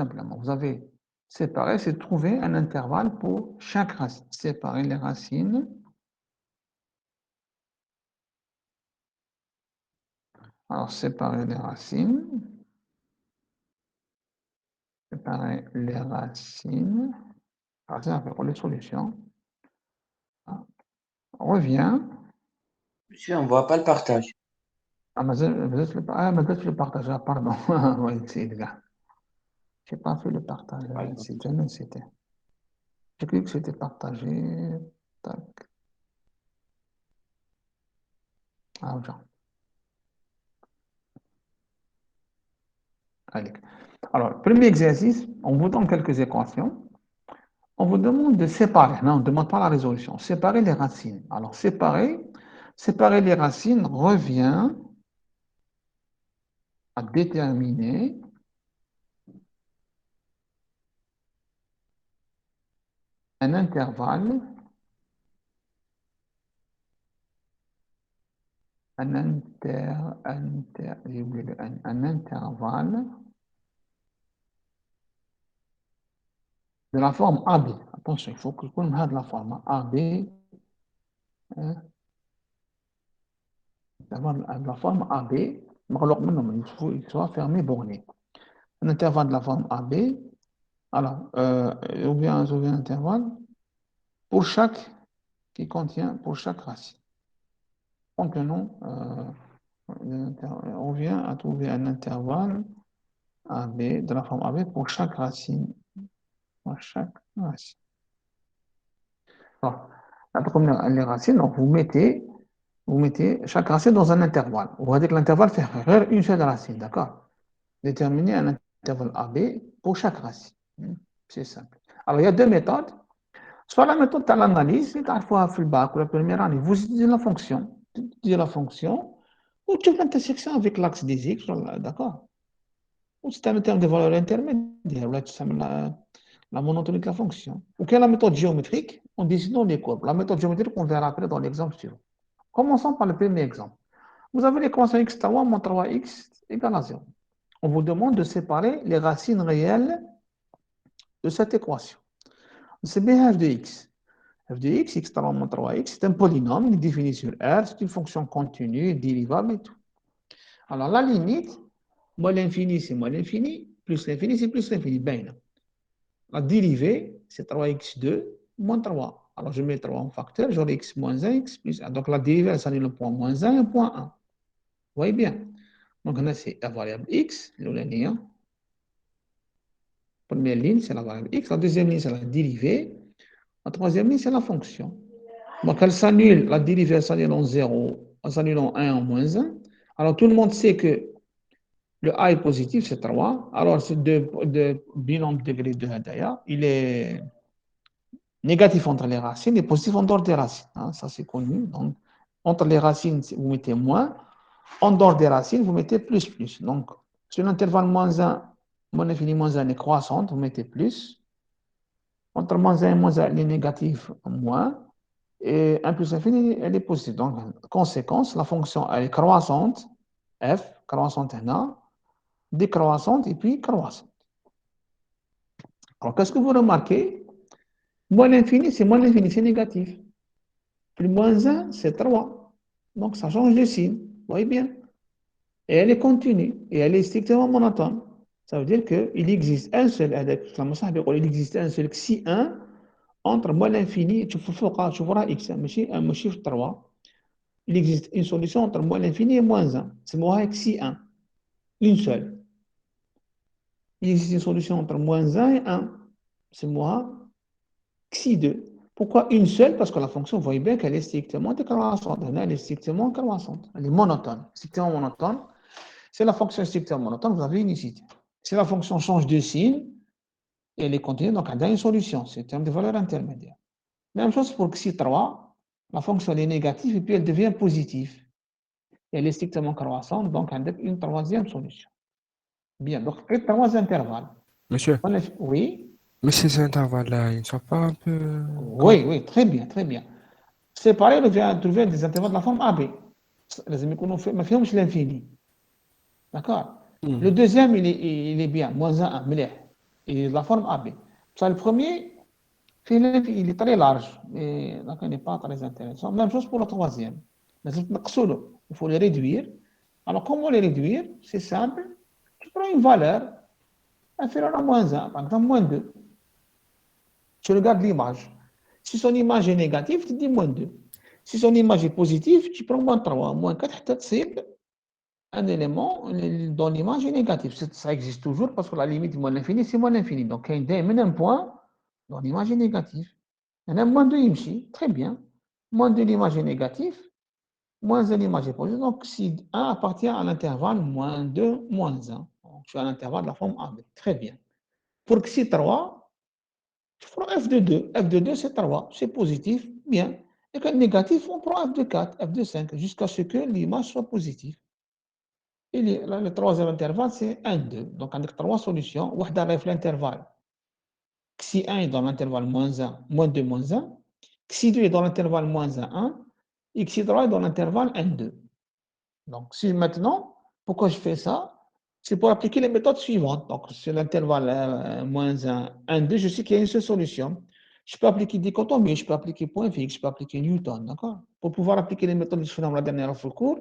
simplement. Vous avez séparé, c'est trouver un intervalle pour chaque racine. Séparer les racines. Alors, séparer les racines. Séparer les racines. Alors, ça fait pour les solutions. On revient. Monsieur, on ne voit pas le partage. Ah, mais je le partage. Ah, pardon. Oui, c'est le gars. Je n'ai pas fait le partage. C'était. J'ai cru que c'était partagé. Tac. Ah, genre. Allez. Alors, premier exercice, on vous donne quelques équations. On vous demande de séparer. Non, on ne demande pas la résolution. Séparer les racines. Alors, séparer les racines revient à déterminer un intervalle, un intervalle de la forme AB. Attention, il faut que vous ayez de la forme AB, de la forme AB, il faut qu'il soit fermé, borné. Un intervalle de la forme AB, alors, ou bien un intervalle pour chaque qui contient, pour chaque racine. Contenant, on vient à trouver un intervalle AB, de la forme AB pour chaque racine. Pour chaque racine. Alors, les racines, donc vous mettez chaque racine dans un intervalle. On va dire que l'intervalle fait une seule racine, d'accord? Déterminer un intervalle AB pour chaque racine. C'est simple. Alors, il y a deux méthodes. Soit la méthode de l'analyse, c'est parfois le bac ou la première année, vous utilisez la fonction. Vous utilisez la fonction, ou tu fais l'intersection avec l'axe des x, d'accord? Ou c'est un terme de valeur intermédiaire, là tu sais la monotonie de la fonction. Ou quelle est la méthode géométrique en dessinant les courbes. La méthode géométrique, on verra après dans l'exemple suivant. Commençons par le premier exemple. Vous avez l'équation x3 moins 3x égale à 0. On vous demande de séparer les racines réelles de cette équation. C'est bien f de x. F de x, x3 moins 3x, c'est un polynôme, il est défini sur R, c'est une fonction continue, dérivable et tout. Alors la limite, moins l'infini, c'est moins l'infini, plus l'infini, c'est plus l'infini. Ben, la dérivée, c'est 3x2 moins 3. Alors je mets 3 en facteur, j'aurai x moins 1, x plus 1. Donc la dérivée, ça donne le point moins 1 et le point 1. Vous voyez bien. Donc on a c'est la variable x, le linéaire. Première ligne, c'est la variable x. La deuxième ligne, c'est la dérivée. La troisième ligne, c'est la fonction. Donc elle s'annule, la dérivée elle s'annule en 0, elle s'annule en 1, en moins 1. Alors tout le monde sait que le a est positif, c'est 3. Alors ce binôme degré de Hadaya, il est négatif entre les racines et positif en dehors des racines. Hein, ça, c'est connu. Donc, entre les racines, vous mettez moins. En dehors des racines, vous mettez plus, plus. Donc, sur l'intervalle moins 1, moins infini moins 1 est croissante, vous mettez plus. Entre moins 1 et moins 1, elle est négative, moins. Et 1 plus infini, elle est positive. Donc, conséquence, la fonction, elle est croissante, f, croissante n, décroissante et puis croissante. Alors, qu'est-ce que vous remarquez? Moins l'infini, c'est moins l'infini, c'est négatif. Plus moins 1, c'est 3. Donc, ça change de signe. Vous voyez bien. Et elle est continue. Et elle est strictement monotone. Ça veut dire qu'il existe un seul, il existe un seul si 1 entre moins l'infini, tu verras x, un chiffre 3. Il existe une solution entre moins l'infini et moins 1. C'est moi avec si 1. Une seule. Il existe une solution entre moins 1 et 1. C'est moi xi 2. Pourquoi une seule? Parce que la fonction, vous voyez bien qu'elle est strictement décroissante. Elle est strictement croissante. Elle est monotone. Strictement monotone. C'est la fonction strictement monotone, vous avez une unicité. Si la fonction change de signe, elle est continue, donc elle a une solution. C'est un terme de valeur intermédiaire. Même chose pour xi 3. La fonction elle est négative et puis elle devient positive. Elle est strictement croissante, donc elle a une troisième solution. Bien, donc les trois intervalles. Monsieur, Oui. mais ces intervalles-là, ils ne sont pas un peu... Oui, oui, très bien, très bien. Séparer, on vient trouver des intervalles de la forme AB. Les amis, qu'on fait, ma firme, l'infini. D'accord? Le deuxième, il est bien, moins 1, 1, et la forme AB. Ça, le premier, il est très large, mais il n'est pas très intéressant. Même chose pour le troisième. Mais il faut les réduire. Alors, comment les réduire? C'est simple. Tu prends une valeur inférieure à moins 1, par exemple moins 2. Tu regardes l'image. Si son image est négative, tu dis moins 2. Si son image est positive, tu prends moins 3, moins 4, c'est un élément dont l'image est négative. Ça existe toujours parce que la limite de moins l'infini, c'est moins l'infini. Donc, il y a un point dont l'image est négative. Il y en a moins 2 ici, très bien. Moins 2, l'image est négative, moins 1, l'image est positive. Donc, si 1 appartient à l'intervalle moins 2, moins 1. Donc, tu as l'intervalle de la forme AB. Très bien. Pour que si 3, tu prends f de 2. F de 2, c'est 3. C'est positif, bien. Et quand négatif, on prend f de 4, f de 5, jusqu'à ce que l'image soit positive. Et le troisième intervalle, c'est 1, 2. Donc, on a trois solutions. On a l'intervalle. Si 1 est dans l'intervalle moins 1, moins 2, moins 1. Si 2 est dans l'intervalle moins 1, 1. Et si 3 est dans l'intervalle 1, 2. Donc, si maintenant, pourquoi je fais ça? C'est pour appliquer les méthodes suivantes. Donc, sur l'intervalle moins 1, 1, 2, je sais qu'il y a une seule solution. Je peux appliquer dichotomie, je peux appliquer point fixe, je peux appliquer Newton. D'accord? Pour pouvoir appliquer les méthodes que je fais dans la dernière fois cours,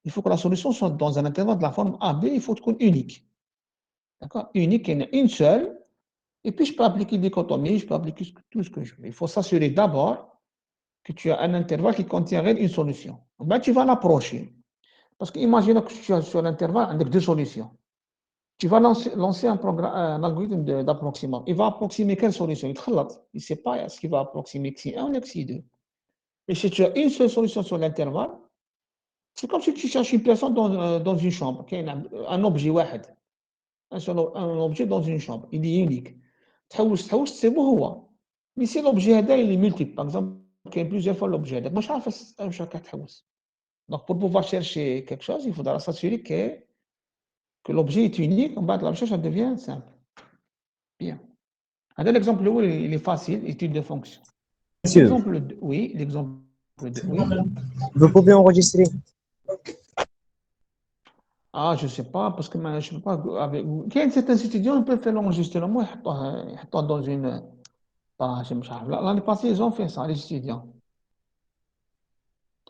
il faut que la solution soit dans un intervalle de la forme AB, il faut être unique. D'accord? Unique, il y en a une seule. Et puis, je peux appliquer dichotomie, je peux appliquer tout ce que je veux. Il faut s'assurer d'abord que tu as un intervalle qui contient une solution. Ben, tu vas l'approcher. Parce que imagine que tu as sur l'intervalle avec deux solutions. Tu vas lancer un algorithme d'approximation. Il va approximer quelle solution? Il ne sait pas ce qu'il va approximer, xi1 ou xi2. Et si tu as une seule solution sur l'intervalle, c'est comme si tu cherches une personne dans une chambre, un objet واحد. Un objet dans une chambre, il est unique. C'est هو. Mais si l'objet il est multiple, par exemple, il y a plusieurs fois l'objet, donc je ne sais pas. Donc pour pouvoir chercher quelque chose, il faudra s'assurer que l'objet est unique. En bas de la recherche, ça devient simple. Bien. L'exemple où il est facile, étude de fonction. Monsieur, L'exemple 2, oui, l'exemple 2, oui. vous pouvez enregistrer. Ah, je ne sais pas, parce que je ne peux pas. Certains étudiants peuvent faire l'enregistrement et dans une. L'année passée, ils ont fait ça, les étudiants.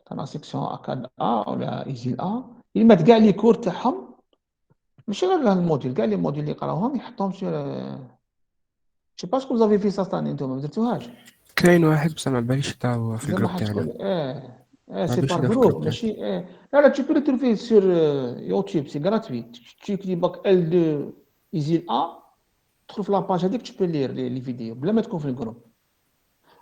Dans la section A4A ou la ISIL A, ils mettent كاع les cours تاعهم ماشي غير الموديل كاع les modules اللي يقراوهم يحطوهم sur. Je sais pas ce que vous avez fait ça cette année, انتم ما درتوهاش. كاين واحد بصح ما باليش داو في زعما الجروب تاعنا. حتقول ما c'est باليش par داو في groupe الجروب تاعنا. ماشي لا tu peux le trouver sur YouTube, c'est gratuit. Tu écris bac L2 ISIL A, tu trouves la page هذيك, tu peux lire les vidéos بلا ما تكون في الجروب.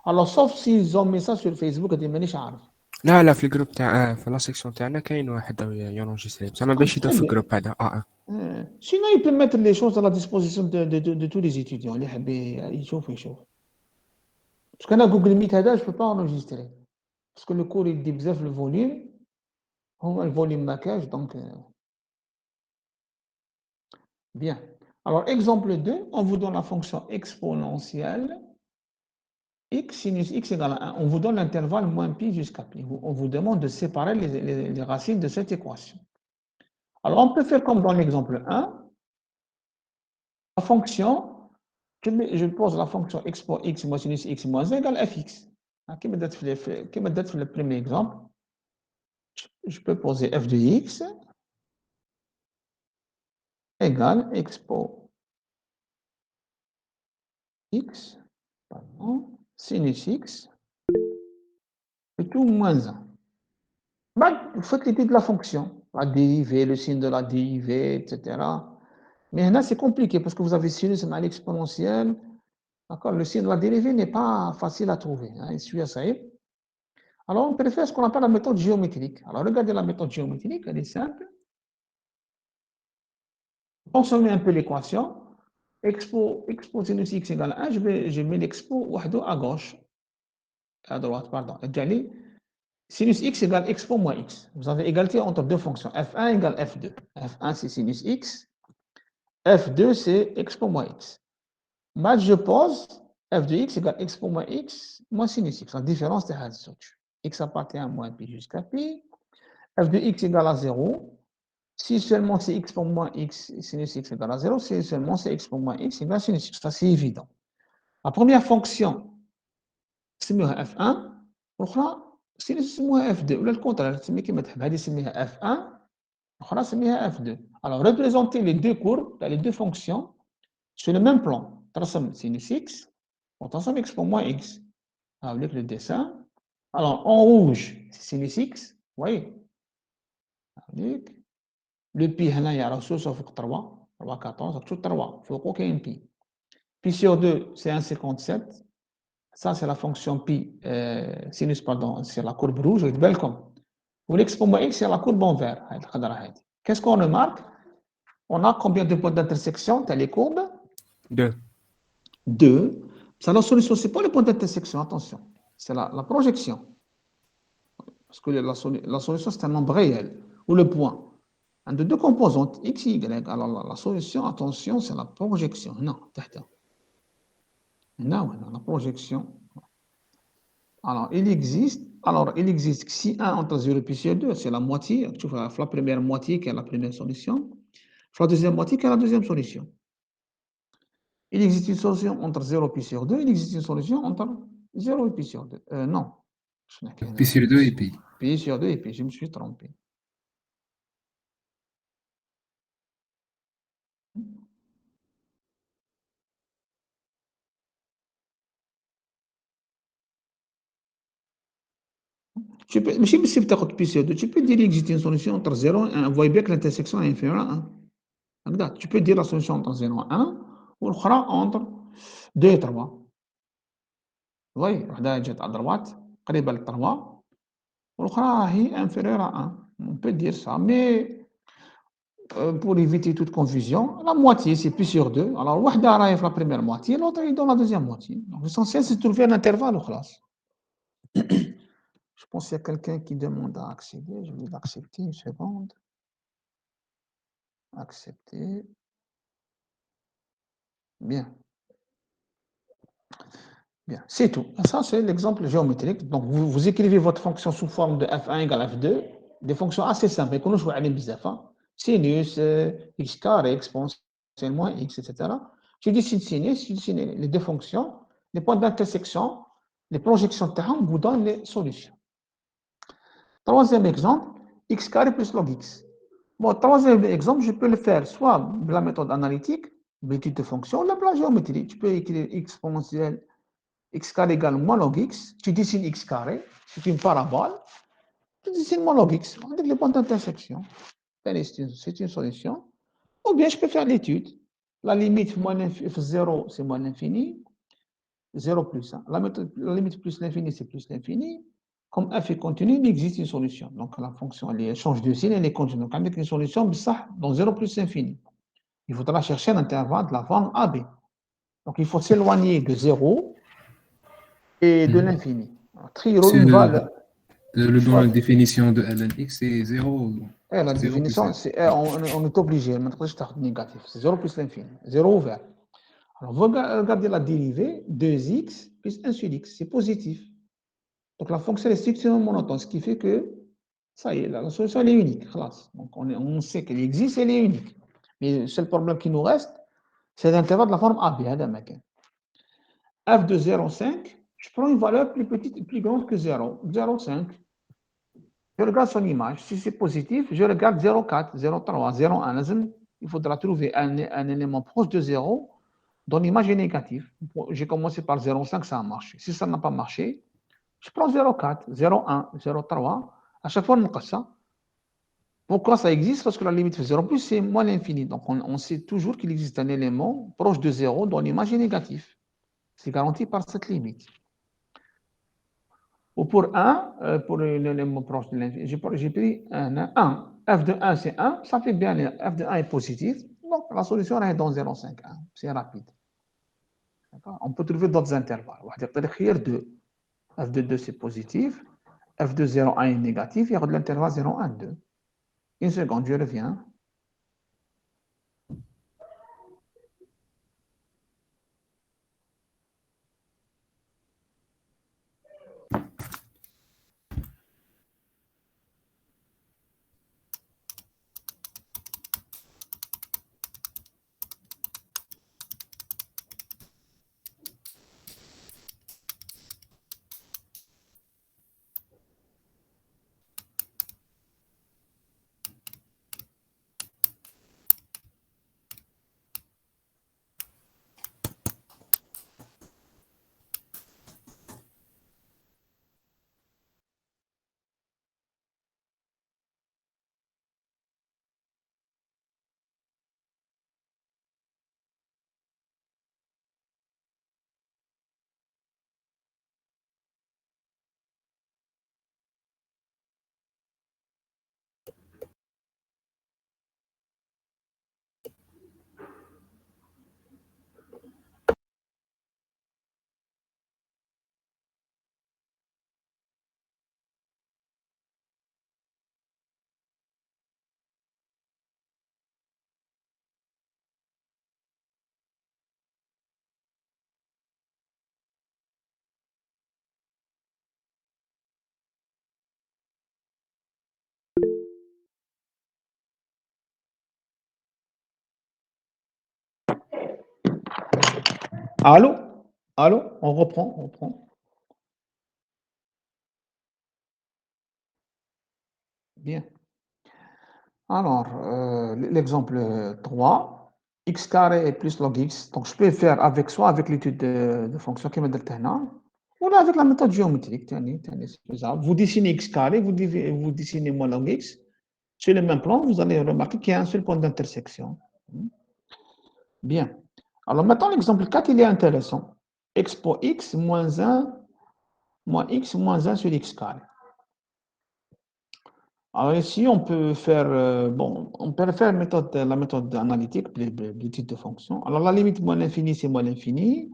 Alors sauf s'ils ont mis ça sur Facebook, هذه مانيش عارف. لا لا في الجروب تاع في لا سيكسيون تاعنا كاين واحد داو يونجيستري بصح ما باليش يداو Très في bien. الجروب هذا. Sinon, il peut mettre les choses à la disposition de tous les étudiants. Ils chauffent. Parce qu'on a Google Meet, je ne peux pas enregistrer. Parce que le cours, il dit bzaf le volume. Le volume maquage, donc. Bien. Alors, exemple 2, on vous donne la fonction exponentielle. X sinus x égale à 1. On vous donne l'intervalle moins pi jusqu'à pi. On vous demande de séparer les racines de cette équation. Alors, on peut faire comme dans l'exemple 1. La fonction. Je pose la fonction expo x moins sinus x moins 1 égale fx. Comme dans le premier exemple, je peux poser f de x égale expo x, pardon, sinus x, et tout moins 1. Vous faites l'étude de la fonction, la dérivée, le signe de la dérivée, etc. Mais là, c'est compliqué parce que vous avez sinus à l'exponentielle. Le signe de la dérivée n'est pas facile à trouver. Il suit à ça. Alors, on préfère ce qu'on appelle la méthode géométrique. Alors, regardez la méthode géométrique, elle est simple. Consommer un peu l'équation. Expo sinus x égale 1, je mets l'expo à gauche. À droite, pardon. Sinus x égale expo moins x. Vous avez égalité entre deux fonctions. f1 égale f2. f1, c'est sinus x. f2, c'est expo moins x. Maintenant, je pose f de x égale expo moins x moins sinus x. La différence, c'est x appartient à moins pi jusqu'à pi. f de x égale à 0. Si seulement c'est x pour moins x, sinus x égale à 0, si seulement c'est x pour moins x égale à sinus x. Ça, c'est évident. La première fonction, c'est f1, l'autre, sinus f2. Ou le contraire, c'est f1, l'autre, c'est f2. Alors, représenter les deux courbes, les deux fonctions, sur le même plan. Transforme sinus x, on transforme x pour moins x. Avec le dessin. Alors, en rouge, c'est sinus x, vous voyez. Avec le pi, il y a la ressource sur 3, 3, 14, c'est 3, il faut aucun pi. Pi sur 2, c'est 1,57. Ça, c'est la fonction pi, sinus, pardon, c'est la courbe rouge, welcome. Pour x pour moins x, c'est la courbe en vert. Qu'est-ce qu'on remarque? On a combien de points d'intersection? Tu as les courbes? 2. 2. Ça, la solution, ce n'est pas le point d'intersection, attention. C'est la projection. Parce que la solution, c'est un nombre réel. Ou le point. Un de deux composantes, x et y. Alors, la solution, attention, c'est la projection. Non, non, la projection. Alors, il existe si 1 entre 0 et puis 2, c'est la moitié. Tu vois, la première moitié qui est la première solution. La deuxième moitié qui est la deuxième solution. Il existe une solution entre 0 et puis 2. Il existe une solution entre 0 et puis 2. Non. Pi sur 2 et pi. Pi sur 2 et puis je me suis trompé. Tu peux, mais si tu as pi sur 2, tu peux dire qu'il existe une solution entre 0 et 1. Vous voyez bien que l'intersection est inférieure à 1. Tu peux dire la solution entre 0 et 1 ou l'autre entre 2 et 3. Vous voyez, l'une est à droite, قريبة ل 3, والأخرى هي inférieure à 1. On peut dire ça, mais pour éviter toute confusion, la moitié c'est pi sur 2. Alors, l'une est la première moitié, l'autre est dans la deuxième moitié. Donc, l'essentiel c'est de trouver un intervalle au classe. Je pense qu'il y a quelqu'un qui demande à accéder. Je vais l'accepter une seconde. Accepter. Bien. Bien. C'est tout. Ça, c'est l'exemple géométrique. Donc, vous écrivez votre fonction sous forme de f1 égale f2. Des fonctions assez simples. Qu'on joue à sinus, x carré, exponentielle moins x, etc. Tu décides sinus, tu décides les deux fonctions, les points d'intersection, les projections de terrain vous donnent les solutions. Troisième exemple, x carré plus log x. Bon, troisième exemple, je peux le faire soit de la méthode analytique, l'étude de fonction, ou la géométrie. Tu peux écrire exponentielle x carré égale moins log x. Tu dessines x carré, c'est une parabole. Tu dessines moins log x avec les points d'intersection. C'est une solution. Ou bien je peux faire l'étude. La limite moins f0, c'est moins l'infini. 0 plus 1. La limite plus l'infini, c'est plus l'infini. Comme f est continu, il existe une solution. Donc la fonction, elle change de signe, elle est continue. Donc avec une solution, ça, dans 0 plus l'infini. Il faudra chercher un intervalle de la forme AB. Donc il faut s'éloigner de 0 et de l'infini. Trio une valeur. Dans la définition de ln(x), c'est 0. La définition, on est obligé. Maintenant, je starte négatif. C'est 0 plus l'infini. 0 ouvert. Alors, regardez la dérivée, 2x plus 1 sur x. C'est positif. Donc, la fonction est strictement monotone, ce qui fait que, ça y est, la solution elle est unique. Donc, on sait qu'elle existe, elle est unique. Mais le seul problème qui nous reste, c'est l'intervalle de la forme AB. F de 0,5, je prends une valeur plus petite, plus grande que 0. 0,5. Je regarde son image. Si c'est positif, je regarde 0,4, 0,3, 0,1. Il faudra trouver un élément proche de 0 dont l'image est négative. J'ai commencé par 0,5, ça a marché. Si ça n'a pas marché, je prends 0,4, 0,1, 0,3. À chaque fois, on me ça. Pourquoi ça existe? Parce que la limite de 0 plus, c'est moins l'infini. Donc, on sait toujours qu'il existe un élément proche de 0 dont l'image est négative. C'est garanti par cette limite. Ou pour 1, pour l'élément proche de l'infini, j'ai pris 1. F de 1, c'est 1. Ça fait bien. F de 1 est positif. Donc, la solution est dans 0,5. C'est rapide. On peut trouver d'autres intervalles. On va écrire 2. F de 2, c'est positif. F de 0,1 est négatif. Il y a de l'intervalle 0,1, 2. Une seconde, je reviens. Allô? Allô? On reprend, on reprend. Bien. Alors, l'exemple 3, x carré plus log x. Donc, je peux faire avec soit avec l'étude de fonction qui m'a dit ou là avec la méthode géométrique. C'est faisable. Vous dessinez x carré, vous dessinez moins log x. Sur le même plan, vous allez remarquer qu'il y a un seul point d'intersection. Bien. Alors maintenant, l'exemple 4, il est intéressant. Expo x moins 1, moins x moins 1 sur x carré. Alors ici, on peut faire, on peut faire la méthode analytique du type de fonction. Alors la limite moins l'infini, c'est moins l'infini.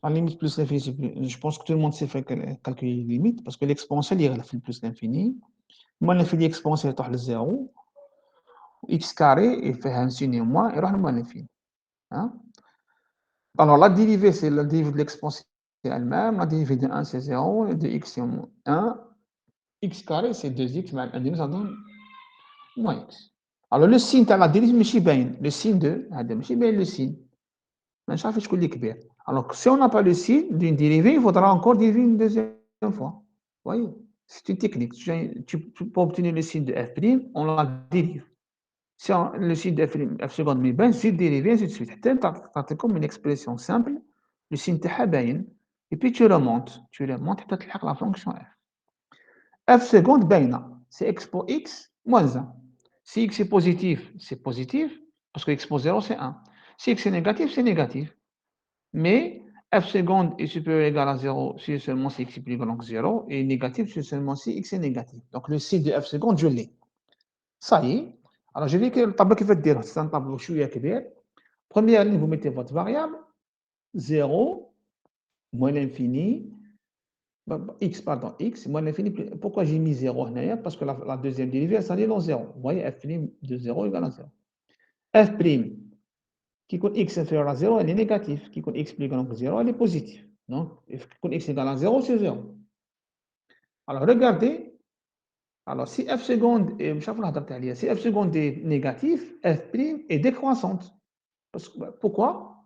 La limite plus l'infini, c'est plus. Je pense que tout le monde sait faire calculer les limites parce que l'exponentielle, il fait plus l'infini. Moins l'infini exponentielle, il est 0. X carré, il fait un signe moins, et moins l'infini. Hein? Alors la dérivée, c'est la dérivée de l'exponentielle elle-même. La dérivée de 1, c'est 0. Et de x, c'est 1. X carré, c'est 2x, mais ça donne moins x. Alors le signe تاع la dérive ماشي باين. Le signe de هذا ماشي باين le signe. مش عارف شكون اللي كبير. Alors si on n'a pas le signe d'une dérivée, il faudra encore dériver une deuxième fois. Voyez, c'est une technique. Pour obtenir le signe de f', on la dérive. Si le signe de f seconde mais باين, c'est dérivé ainsi de suite. حتى تعطي comme une expression simple, le signe تاعها باين. Et puis tu remontes حتى تلحق la fonction f. F seconde باينه. C'est x pour x moins 1. Si x est positif, c'est positif, parce que x pour 0, c'est 1. Si x est négatif, c'est négatif. Mais f seconde est supérieur ou égal à 0 si seulement si x est plus grand que 0, et négatif si seulement si x est négatif. Donc le signe de f seconde, je l'ai. Ça y est. Alors je vais que le tableau qui va te dire, c'est un tableau chouïa kbir. Première ligne, vous mettez votre variable, 0, moins l'infini, x, pardon, x, moins l'infini. Pourquoi j'ai mis 0 là? Parce que la deuxième dérivée, elle s'annule dans 0. Vous voyez, f' de 0 égale à 0. F', qui compte x inférieur à 0, elle est négative. Qui compte x plus grand que 0, elle est positive. Donc, qui compte x égale à 0, c'est 0. Alors, regardez. Alors, si f seconde est, si f seconde est négatif, f' est décroissante. Pourquoi?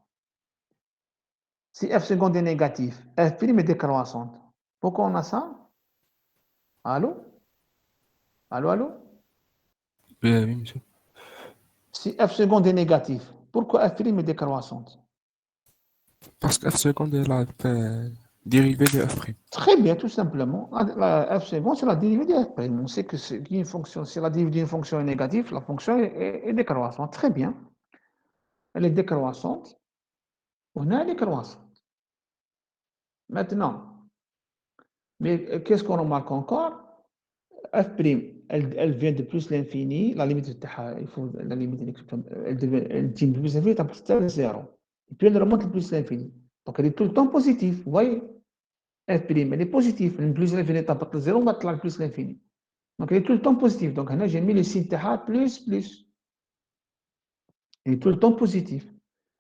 Si f seconde est négatif, f' est décroissante. Pourquoi on a ça? Allô? Allô, allô? Oui, monsieur. Si f seconde est négatif, pourquoi f' est décroissante? Parce que f seconde est la dérivée de f'. Très bien, tout simplement. La f seconde, c'est la dérivée de f'. On sait que c'est une fonction, si la dérivée d'une fonction est négative, la fonction est décroissante. Très bien. Elle est décroissante. On a elle est croissante. Maintenant, mais qu'est-ce qu'on remarque encore? f', elle vient de plus l'infini, la limite il faut la limite elle dit de plus l'infini, c'est 0. Et puis elle remonte de plus l'infini. Donc elle est tout le temps positive. Vous voyez? f', elle est positive. Plus l'infini, t'apporte 0, on va te plus l'infini. Donc, elle est tout le temps positive. Donc, là, j'ai mis le signe TH plus, plus. Il est tout le temps positif.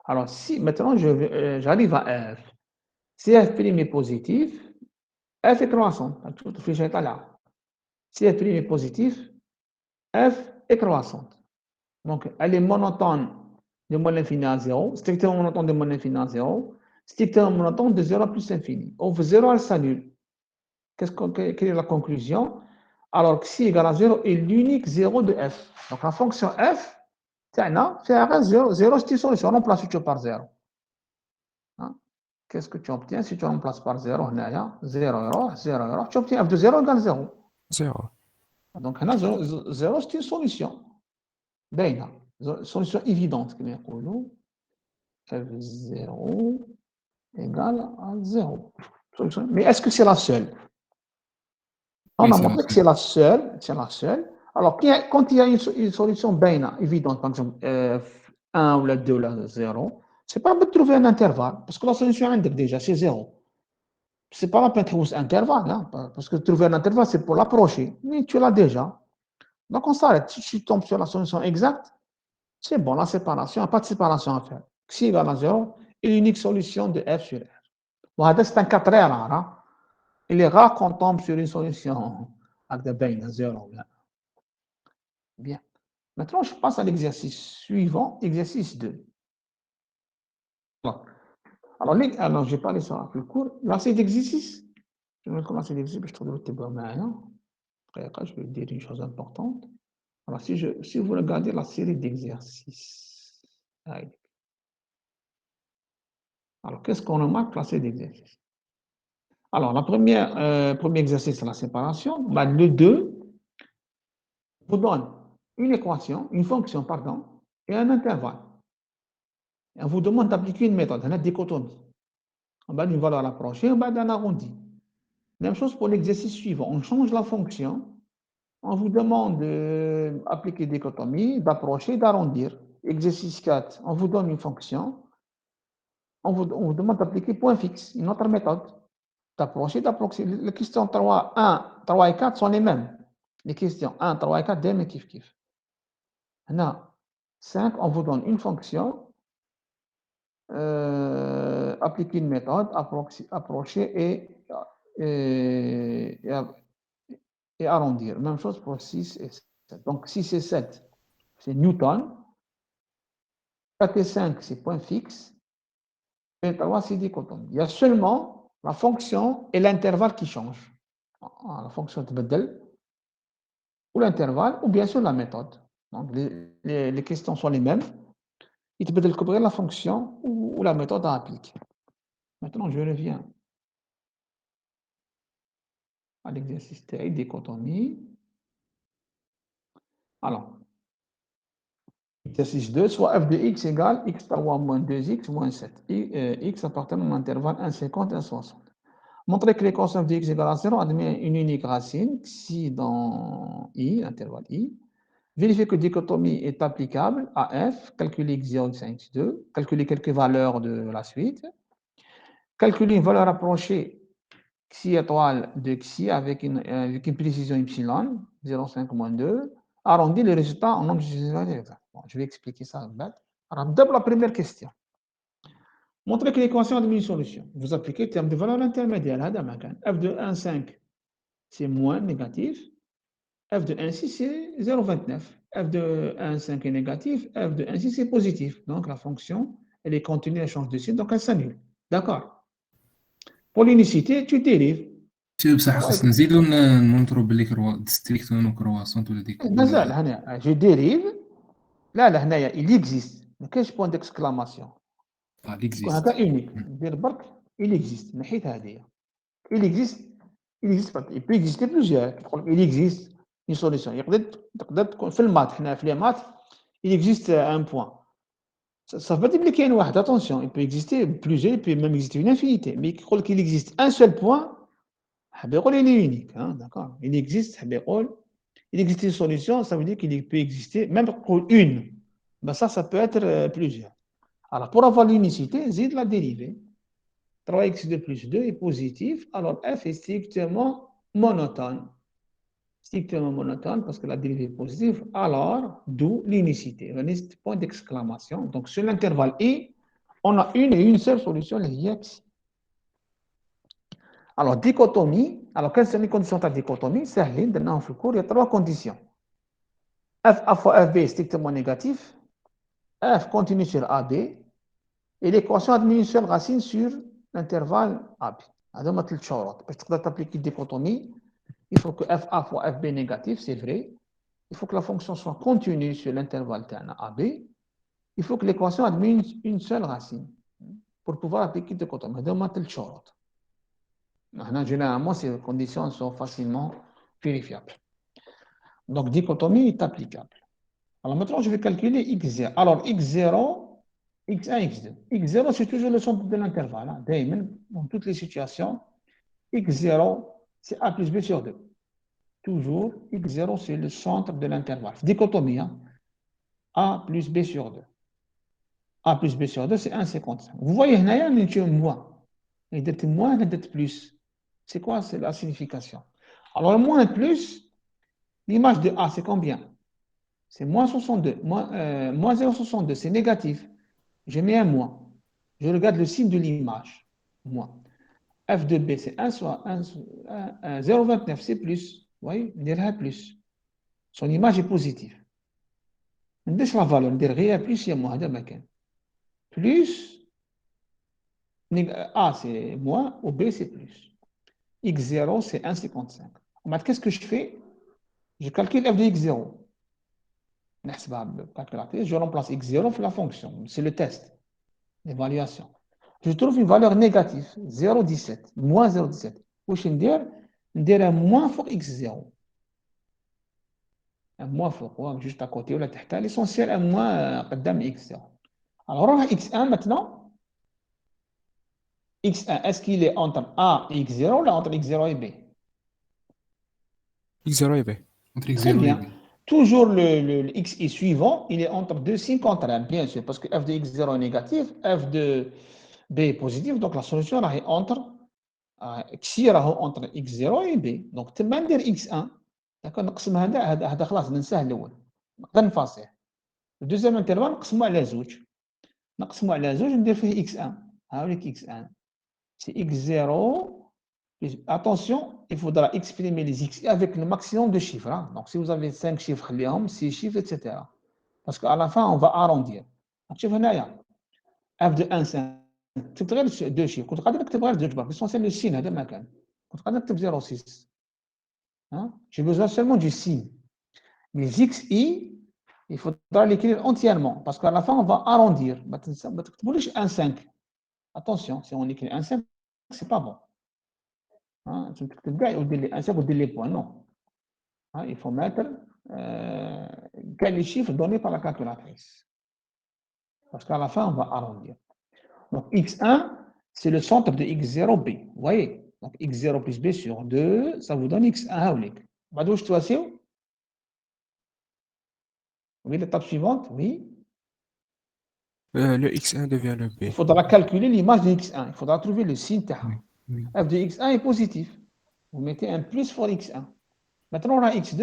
Alors, si maintenant, j'arrive à F. Si F' est positif, F est croissant. Tout le est là. Si F' est positif, F est croissante. Donc, elle est monotone de moins l'infini à 0, strictement monotone de moins l'infini à 0, strictement monotone de 0 à plus l'infini. Over 0, elle s'annule. Quelle est la conclusion? Alors que si égale à 0 est l'unique 0 de f. Donc la fonction f, c'est 0, 0 c'est une solution, on remplace tout par 0. Hein? Qu'est-ce que tu obtiens si tu remplaces par 0? 0, 0, tu obtiens f de 0 égale 0. 0. Donc 0 c'est une solution. Bien, solution évidente. F0 égale à 0. Mais est-ce que c'est la seule? On Oui, a c'est la montré que seule. c'est la seule. Alors, quand il y a une solution bien évidente, par exemple 1 ou la 2 ou la 0, c'est pas la peine de trouver un intervalle, parce que la solution est déjà, c'est 0. C'est pas la peine de trouver un intervalle, hein, parce que trouver un intervalle, c'est pour l'approcher. Mais tu l'as déjà. Donc, on s'arrête. Si tu tombes sur la solution exacte, c'est bon, la séparation, il n'y a pas de séparation à faire. Xi égale à 0 est l'unique solution de f sur r. Bon, c'est un cas très rare. Hein. Il est rare qu'on tombe sur une solution avec de bien 0. Bien. Maintenant, je passe à l'exercice suivant, exercice 2. Bon. Alors j'ai parlé ça un peu court. Là, c'est d'exercice. Je vais commencer l'exercice, je trouve que après, je vais dire une chose importante. Alors, si vous regardez la série d'exercices, alors qu'est-ce qu'on remarque la série d'exercices? Alors, premier exercice, c'est la séparation. Bah, le 2 vous donne une équation, une fonction, pardon, et un intervalle. Et on vous demande d'appliquer une méthode, une dichotomie. En bas d'une valeur approchée, en bas d'un arrondi. Même chose pour l'exercice suivant. On change la fonction. On vous demande d'appliquer dichotomie, d'approcher, d'arrondir. Exercice 4, on vous donne une fonction. On vous demande d'appliquer point fixe, une autre méthode. D'approcher, d'approximer. Les questions 3, 1, 3 et 4 sont les mêmes. Les questions 1, 3 et 4, des mêmes kiff. Là, 5, on vous donne une fonction. Appliquer une méthode, approcher et arrondir. Même chose pour 6 et 7. Donc 6 et 7, c'est Newton. 4 et 5, c'est point fixe. Et 3, c'est dichotomie. Il y a seulement la fonction et l'intervalle qui changent. La fonction de Bedel, ou l'intervalle, ou bien sûr la méthode. Donc les questions sont les mêmes. Il te peut découvrir la fonction ou la méthode à appliquer. Maintenant, je reviens à l'exercice théorique, dichotomie. Alors, exercice 2, soit f de x égale x3 moins 2x moins 7. X appartenant à l'intervalle 1,50 et 1,60. Montrer que l'équation f de x égale à 0 admet une unique racine, si dans i, intervalle i. Vérifier que dichotomie est applicable à f, calculer x0, x1, x2, calculer quelques valeurs de la suite, calculer une valeur approchée xi étoile de xi avec une précision y, 0,5 moins 2, arrondir le résultat en nombre de bon, je vais expliquer ça. Alors, d'abord, la première question. Montrez que l'équation admet une solution. Vous appliquez le terme de valeur intermédiaire. F de 1,5, c'est moins négatif. F de 1,6, c'est 0,29. F de 1,5 est négatif. F de 1,6 c'est positif. Donc, la fonction, elle est continue, elle change de signe, donc elle s'annule. D'accord. Pour l'unicité, tu dérives. شوف بصح خصنا نزيدو ننظرو بلي ستريكتون وكرواسونت ولا ديك مازال هنا je dérive. لا هنايا il existe. ما كاينش بوان ديكسكلاماسيون. يكون ليكزيست هكا اونيك. ندير برك il existe. نحيت هذه. Il existe pas. Il peut exister plusieurs. Il existe une solution. تقدر تكون في المات حنا في لي مات il existe un point. Ça veut dire qu'il y a une واحد. Attention, il peut exister plusieurs, il peut même exister une infinité. Mais qu'il existe un seul point, il est unique. Hein, d'accord. Il existe une solution, ça veut dire qu'il peut exister même pour une. Ben ça peut être plusieurs. Alors, pour avoir l'unicité, zid la dérivée. 3x de plus 2 est positif, alors f est strictement monotone. Strictement monotone parce que la dérivée est positive, alors d'où l'unicité. Point d'exclamation. Donc, sur l'intervalle i, on a une seule solution, les x. Alors, dichotomie. Alors, quelles sont les conditions de la dichotomie? C'est dans le cours, il y a 3 conditions. F A fois FB est strictement négatif. F continue sur AB. Et l'équation admet une seule racine sur l'intervalle AB. هذوما 3 شروط. باش تقدر تابليكي dichotomie, il faut que FA fois FB négatif, c'est vrai. Il faut que la fonction soit continue sur l'intervalle AB. Il faut que l'équation admette une seule racine pour pouvoir appliquer dichotomie. هذوما 3 شروط. Généralement, ces conditions sont facilement vérifiables. Donc, dichotomie est applicable. Alors maintenant, je vais calculer x0. Alors, x0, x1, x2. x0, c'est toujours le centre de l'intervalle. Dans toutes les situations, x0, c'est a plus b sur 2. Toujours, x0, c'est le centre de l'intervalle. Dichotomie, hein? A plus b sur 2. A plus b sur 2, c'est 1,55. Vous voyez, il y a un moins. Il y a moins et plus. C'est quoi la signification? Alors, le moins et plus, l'image de A, c'est combien? C'est moins 62. Moins 0,62, c'est négatif. Je mets un moins. Je regarde le signe de l'image. Moins. F de B, c'est 0,29, c'est plus. Vous voyez, il y a plus. Son image est positive. نديرش لا فالور ندير غير بليس يا موان هذا ما كان بليس A c'est moins ou B c'est plus. X0 c'est 1,55. Qu'est-ce que je fais? Je calcule f de X0. Je remplace X0 pour la fonction. C'est le test, l'évaluation. Je trouve une valeur négative, 0,17, moins 0,17. Où je vais dire un moins pour X0. Un moins pour, juste à côté, ou la tête. L'essentiel, un moins قدام X0. Alors, on a X1 maintenant. X1, est-ce qu'il est entre A et X0 ou là, entre X0 et B? X0 et B. Entre Très X0 et bien. B. Toujours le XI suivant, il est entre deux signes contraires, bien sûr, parce que f de X0 est négatif, f de B est positif, donc la solution est entre XI entre X0 et B. Donc, tu vas dire X1, d'accord, نقسم هذا خلاص ننساه الأول. نقدر نفاصله. Le deuxième intervalle, نقسمه على زوج. نقسمه على زوج ندير فيه X1. هاوليك X1. C'est X0. Attention, il faudra exprimer les XI avec le maximum de chiffres. Hein. Donc, si vous avez 5 chiffres, 6 chiffres, etc. Parce qu'à la fin, on va arrondir. Donc, f de 1, 5. Tu peux 2 chiffres. Tu peux 2 chiffres. L'essentiel, le signe, هذا ما كان. Tu peux 0,6. Hein? J'ai besoin seulement du signe. Les XI, il faudra l'écrire entièrement. Parce qu'à la fin, on va arrondir. Tu peux 1, 5. Attention, si on écrit 1, 5, c'est pas bon. Hein, tu تكتب كاع ودير لي 1 ودير لي بوان نو il faut mettre les chiffres donnés par la calculatrice parce qu'à la fin on va arrondir. Donc x1 c'est le centre de x0b, vous voyez, donc x0 plus b sur 2 ça vous donne x1 هاوليك. بعد واش تواسيو؟ Oui, l'étape suivante, oui. Le X1 devient le B. Il faudra calculer l'image de x1, il faudra trouver le signe تاعها. Oui. f de x1 est positif, vous mettez un plus pour x1. Maintenant on a x2.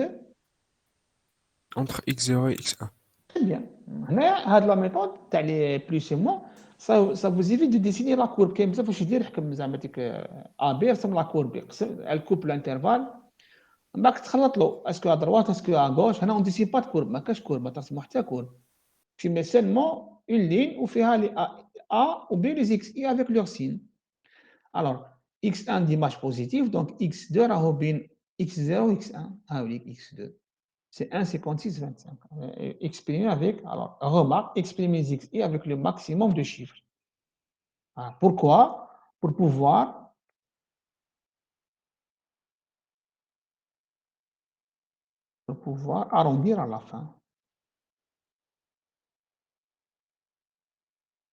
Entre X0 et X1. Très bien. La méthode, les plus et moins, ça vous évite de dessiner la courbe. Comme ça, faut dire que AB ressemble à la courbe. Elle coupe l'intervalle. Est-ce que à droite, est-ce que à gauche? On ne décide pas de courbe. ما كاش courbe. ترسم حتى courbe. Tu mets seulement une ligne où fait les A ou B les XI avec leur signe. Alors, X1 d'image positive, donc X2 راهو بين X0 X1. Ah oui, X2. C'est 1,5625. Exprimé avec, alors, remarque, exprimer les XI avec le maximum de chiffres. Alors, pourquoi? Pour pouvoir arrondir à la fin.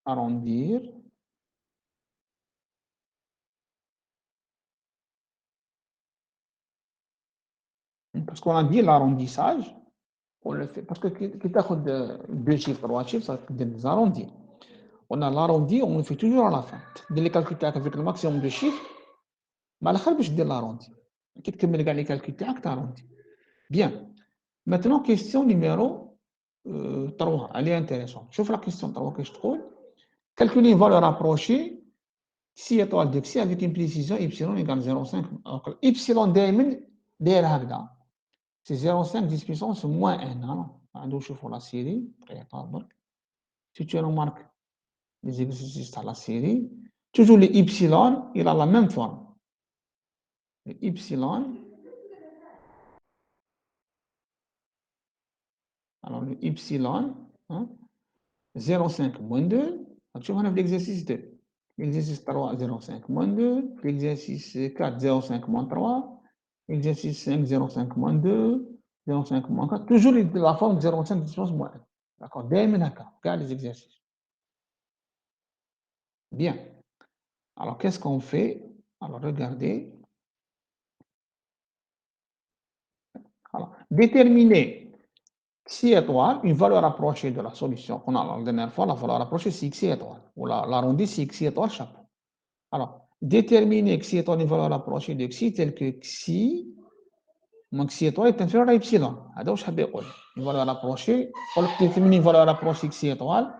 Arrondir. Parce qu'on a dit l'arrondissage, on le fait. Parce que quitte à deux chiffres, trois chiffres, ça fait des arrondis. On a l'arrondi, on le fait toujours à la fin. Dès les calculs avec le maximum de chiffres, mais la je dis l'arrondi. Quitte que les calculs tu arrondi. Bien. Maintenant, question numéro 3. Elle est intéressante. Je fais la question 3 que je trouve. Calculer une valeur approchée si étoile de xi avec une précision y égale 0,5. Y d'aimant derrière هكذا. C'est 0,5 10 puissance moins 1. On chauffe la série. Si tu remarques les exercices de la série, toujours le y, il a la même forme. Le y, alors le y, hein, 0,5 moins 2, tu vois l'exercice 2. L'exercice 3, 0,5 moins 2. L'exercice 4, 0,5 moins 3. L'exercice 5, 0,5 moins 2. 0,5 moins 4. Toujours la forme 0,5 distance moins 1. D'accord? Regarde les exercices. Bien. Alors, qu'est-ce qu'on fait? Alors, regardez. Alors, déterminer xi étoile, une valeur approchée de la solution qu'on a la dernière fois, la valeur approchée c'est xi étoile, ou l'arrondi c'est xi étoile chapeau. Alors, déterminer xi étoile une valeur approchée de xi telle que xi, donc xi étoile est inférieur à epsilon. Une valeur approchée, pour déterminer une valeur approchée xi étoile,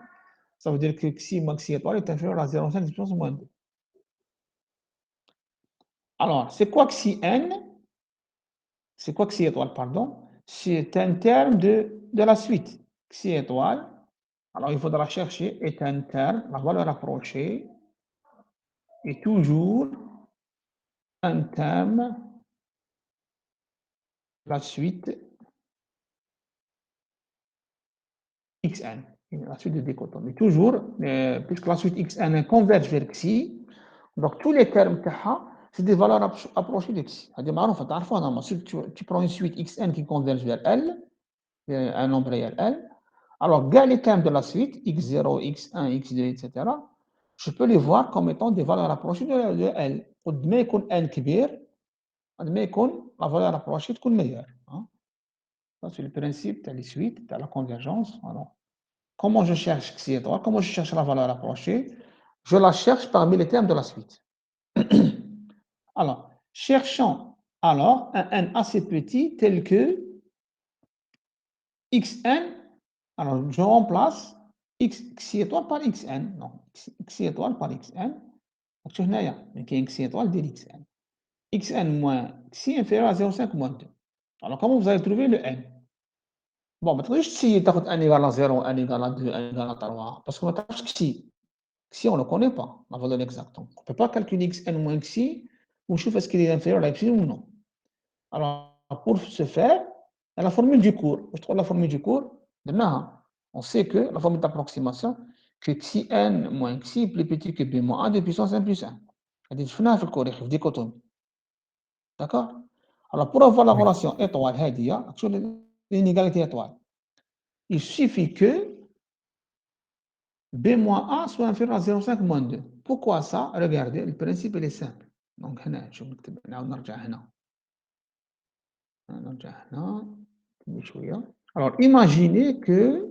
ça veut dire que xi moins xi étoile est inférieur à 0,5 puissance moins 2. Alors, c'est quoi xi n? C'est quoi xi étoile, pardon? C'est un terme de la suite. xi étoile, alors il faudra chercher est un terme, la valeur approchée est toujours un terme de la suite xn, la suite de dichotomie. Toujours, puisque la suite xn converge vers xi, donc tous les termes c'est des valeurs approchées de xi. C'est-à-dire, si tu prends une suite xn qui converge vers L, un nombre réel L, alors les termes de la suite, x0, x1, x2, etc., je peux les voir comme étant des valeurs approchées de L. قد يكون n كبير قد يكون la valeur approchée تكون meilleure. Ça, c'est le principe de la suite, de la convergence. Alors, comment je cherche xi étoile? Comment je cherche la valeur approchée? Je la cherche parmi les termes de la suite. Alors, cherchons alors un n assez petit tel que xn. Alors, je remplace xi étoile par xn. Non, xi étoile par xn. Donc, je vais xi étoile de xn. Xn moins xi inférieur à 0,5 moins 2. Alors, comment vous allez trouver le n? Bon, maintenant, je vais essayer n égale à 0, n égale à 2, n égale à 3. Parce que maintenant, xi, on ne le connaît pas, la valeur exacte. On ne peut pas calculer xn moins xi ou je est-ce qu'il est inférieur à xi ou non. Alors, pour ce faire, il y a la formule du cours. Je trouve la formule du cours. On sait que la formule d'approximation, que xi n moins xi est plus petit que b moins 1 de puissance n plus 1. C'est-à-dire, je fais le cours, je dichotomie. D'accord? Alors, pour avoir la relation étoile, l'inégalité étoile, il suffit que b moins a soit inférieur à 0,5 moins 2. Pourquoi ça? Regardez, le principe il est simple. Donc, alors, imaginez que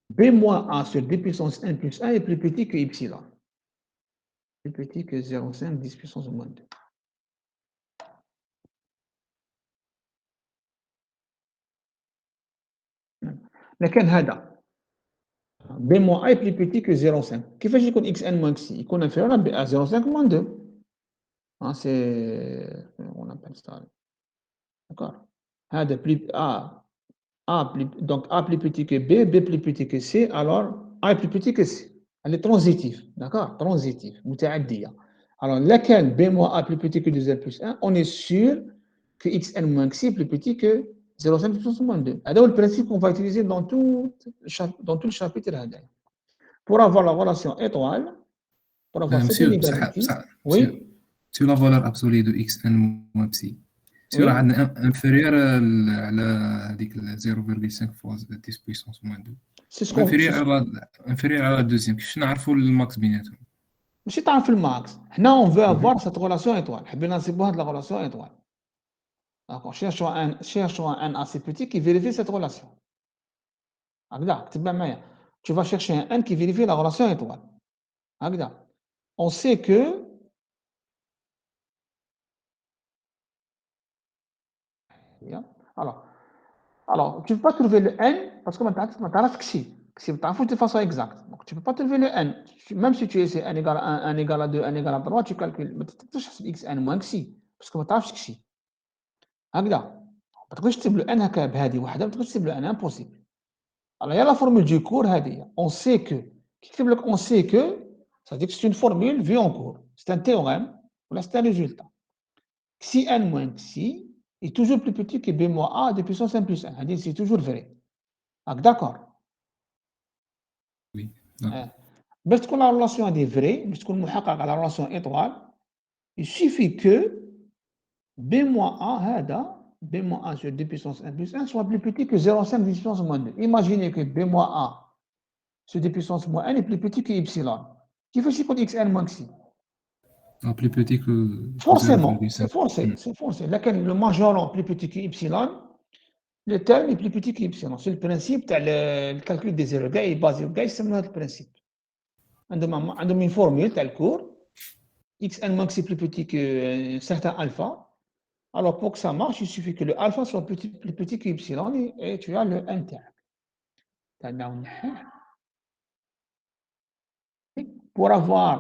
b moins a sur d puissance 1 plus 1 est plus petit que epsilon. Plus petit que 0,5 10 puissance moins 2. لكن هذا b moins a est plus petit que 0,5. كيفاش يكون xn moins xi يكون inférieur à 0,5 moins 2. C'est on appelle ça. D'accord. هذا plus donc a plus petit que b, b plus petit que c, alors a est plus petit que c. Elle est transitive, d'accord? Transitive, متعدية. Alors laquelle b moins a plus petit que 2n plus 1, on est sûr que xn moins xi est plus petit que 0,5 puissance moins 2. C'est le principe qu'on va utiliser dans tout le chapitre. Pour avoir la relation étoile, pour avoir cette inégalité, oui. Sur la valeur absolue de xn moins psi. Sur inférieur à 0,5 fois 10 puissance moins 2. C'est ce qu'on inférieur à la deuxième. Je ne sais pas le max بيناتهم. ماشي تعرف الماكس. Là, on veut avoir cette relation étoile. حبينا نصيبوا هذه la relation étoile. D'accord. Cherchons un n assez petit qui vérifie cette relation. Tu vas chercher un n qui vérifie la relation étoile. On sait que alors tu ne peux pas trouver le n parce que tu n'as xi. Si tu as de façon exacte. Donc tu ne peux pas trouver le n. Même si tu essaies n égale à 1, n égale à 2, n égale à 3, tu calcules. Mais tu ne xn moins xi. Parce que tu n'as xi. ما تقدرش تكتب له ان هكا بهذه وحده ما تقدرش تكتب له ان امبوسيبل. Alors il y a la formule du cours هذه. On sait que كيكتب لك on sait que ça veut dire que c'est une formule vue en cours. C'est un théorème ou c'est un résultat. Xi n moins xi est toujours plus petit que b moins a de puissance n plus 1. C'est toujours vrai. D'accord. Oui. باش تكون la relation est vraie, باش تكون محققة la relation étoile, il suffit que b moins a هذا b moins a sur 2 puissance 1 plus 1 soit plus petit que 0,5 10 puissance moins 2. Imaginez que b moins a sur 2 puissance moins 1 est plus petit que epsilon. كيفاش يكون xn moins xi? Plus petit que forcément, c'est forcé. Laquelle le majorant plus petit que epsilon, le terme est plus petit que epsilon. C'est le principe le calcul des erreurs est basé sur le principe. عندهم une formule tel cours xn moins xi plus petit que certain alpha. Alors, pour que ça marche, il suffit que le alpha soit plus petit que epsilon et tu as le n terme. Pour avoir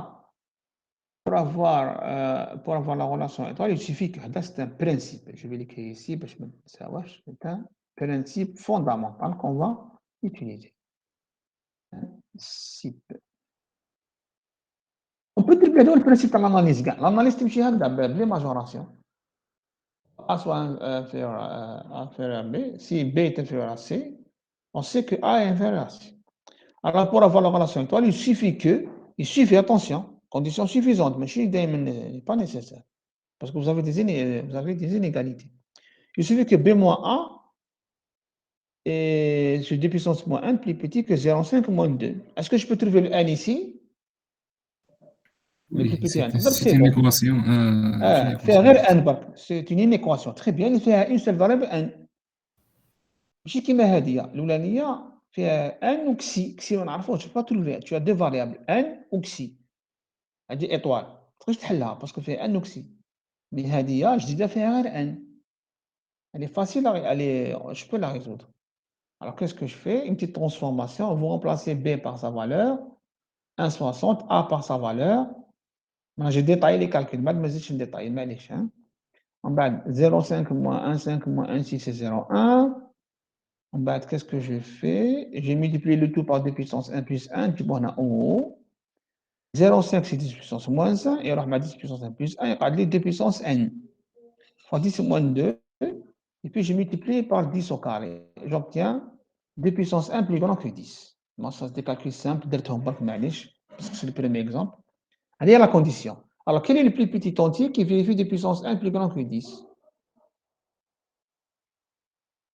pour avoir la relation étoile, il suffit que c'est un principe. Je vais l'écrire ici parce que c'est un principe fondamental qu'on va utiliser. Principe. On peut dire le principe de l'analyse. L'analyse, c'est les majorations. A soit inférieur à B. Si B est inférieur à C, on sait que A est inférieur à C. Alors, pour avoir la relation étoile, il suffit, attention, condition suffisante, mais ce n'est pas nécessaire. Parce que vous avez des inégalités. Il suffit que B moins A est sur 2 puissance moins 1 plus petit que 0,5 moins 2. Est-ce que je peux trouver le N ici? Le plus Oui, petit N. c'est une équation. C'est une inéquation. Très bien, il fait une seule variable N. ماشي كيما هذه الاولانيه فيها ان وكسي ما نعرفوش با تولفي tu as deux variables n وكسي هذه ايطوال تقدرش تحلها باسكو فيها ان وكسي مي هذه جديده فيها غير ان elle est facile je peux la résoudre. Alors qu'est-ce que je fais? Une petite transformation, vous remplacez b par sa valeur 1,60, a par sa valeur. J'ai détaillé les calculs, ما نزيدش نديطاي معليش. En bas 0,5 moins 1,5 moins 1,6 c'est 0,1. En bas, qu'est-ce que je fais? J'ai multiplié le tout par 2 puissance 1 plus 1, puis on a en haut. 0,5 c'est 10 puissance moins 1, et alors on a 10 puissance 1 plus 1, et on a 2 puissance n. Fois 10 moins 2, et puis j'ai multiplié par 10 au carré. J'obtiens 2 puissance 1 plus grand que 10. Bon, ça c'est des calculs simples, parce que c'est le premier exemple. Allez à la condition. Alors, quel est le plus petit entier qui vérifie 2 puissance 1 plus grand que 10?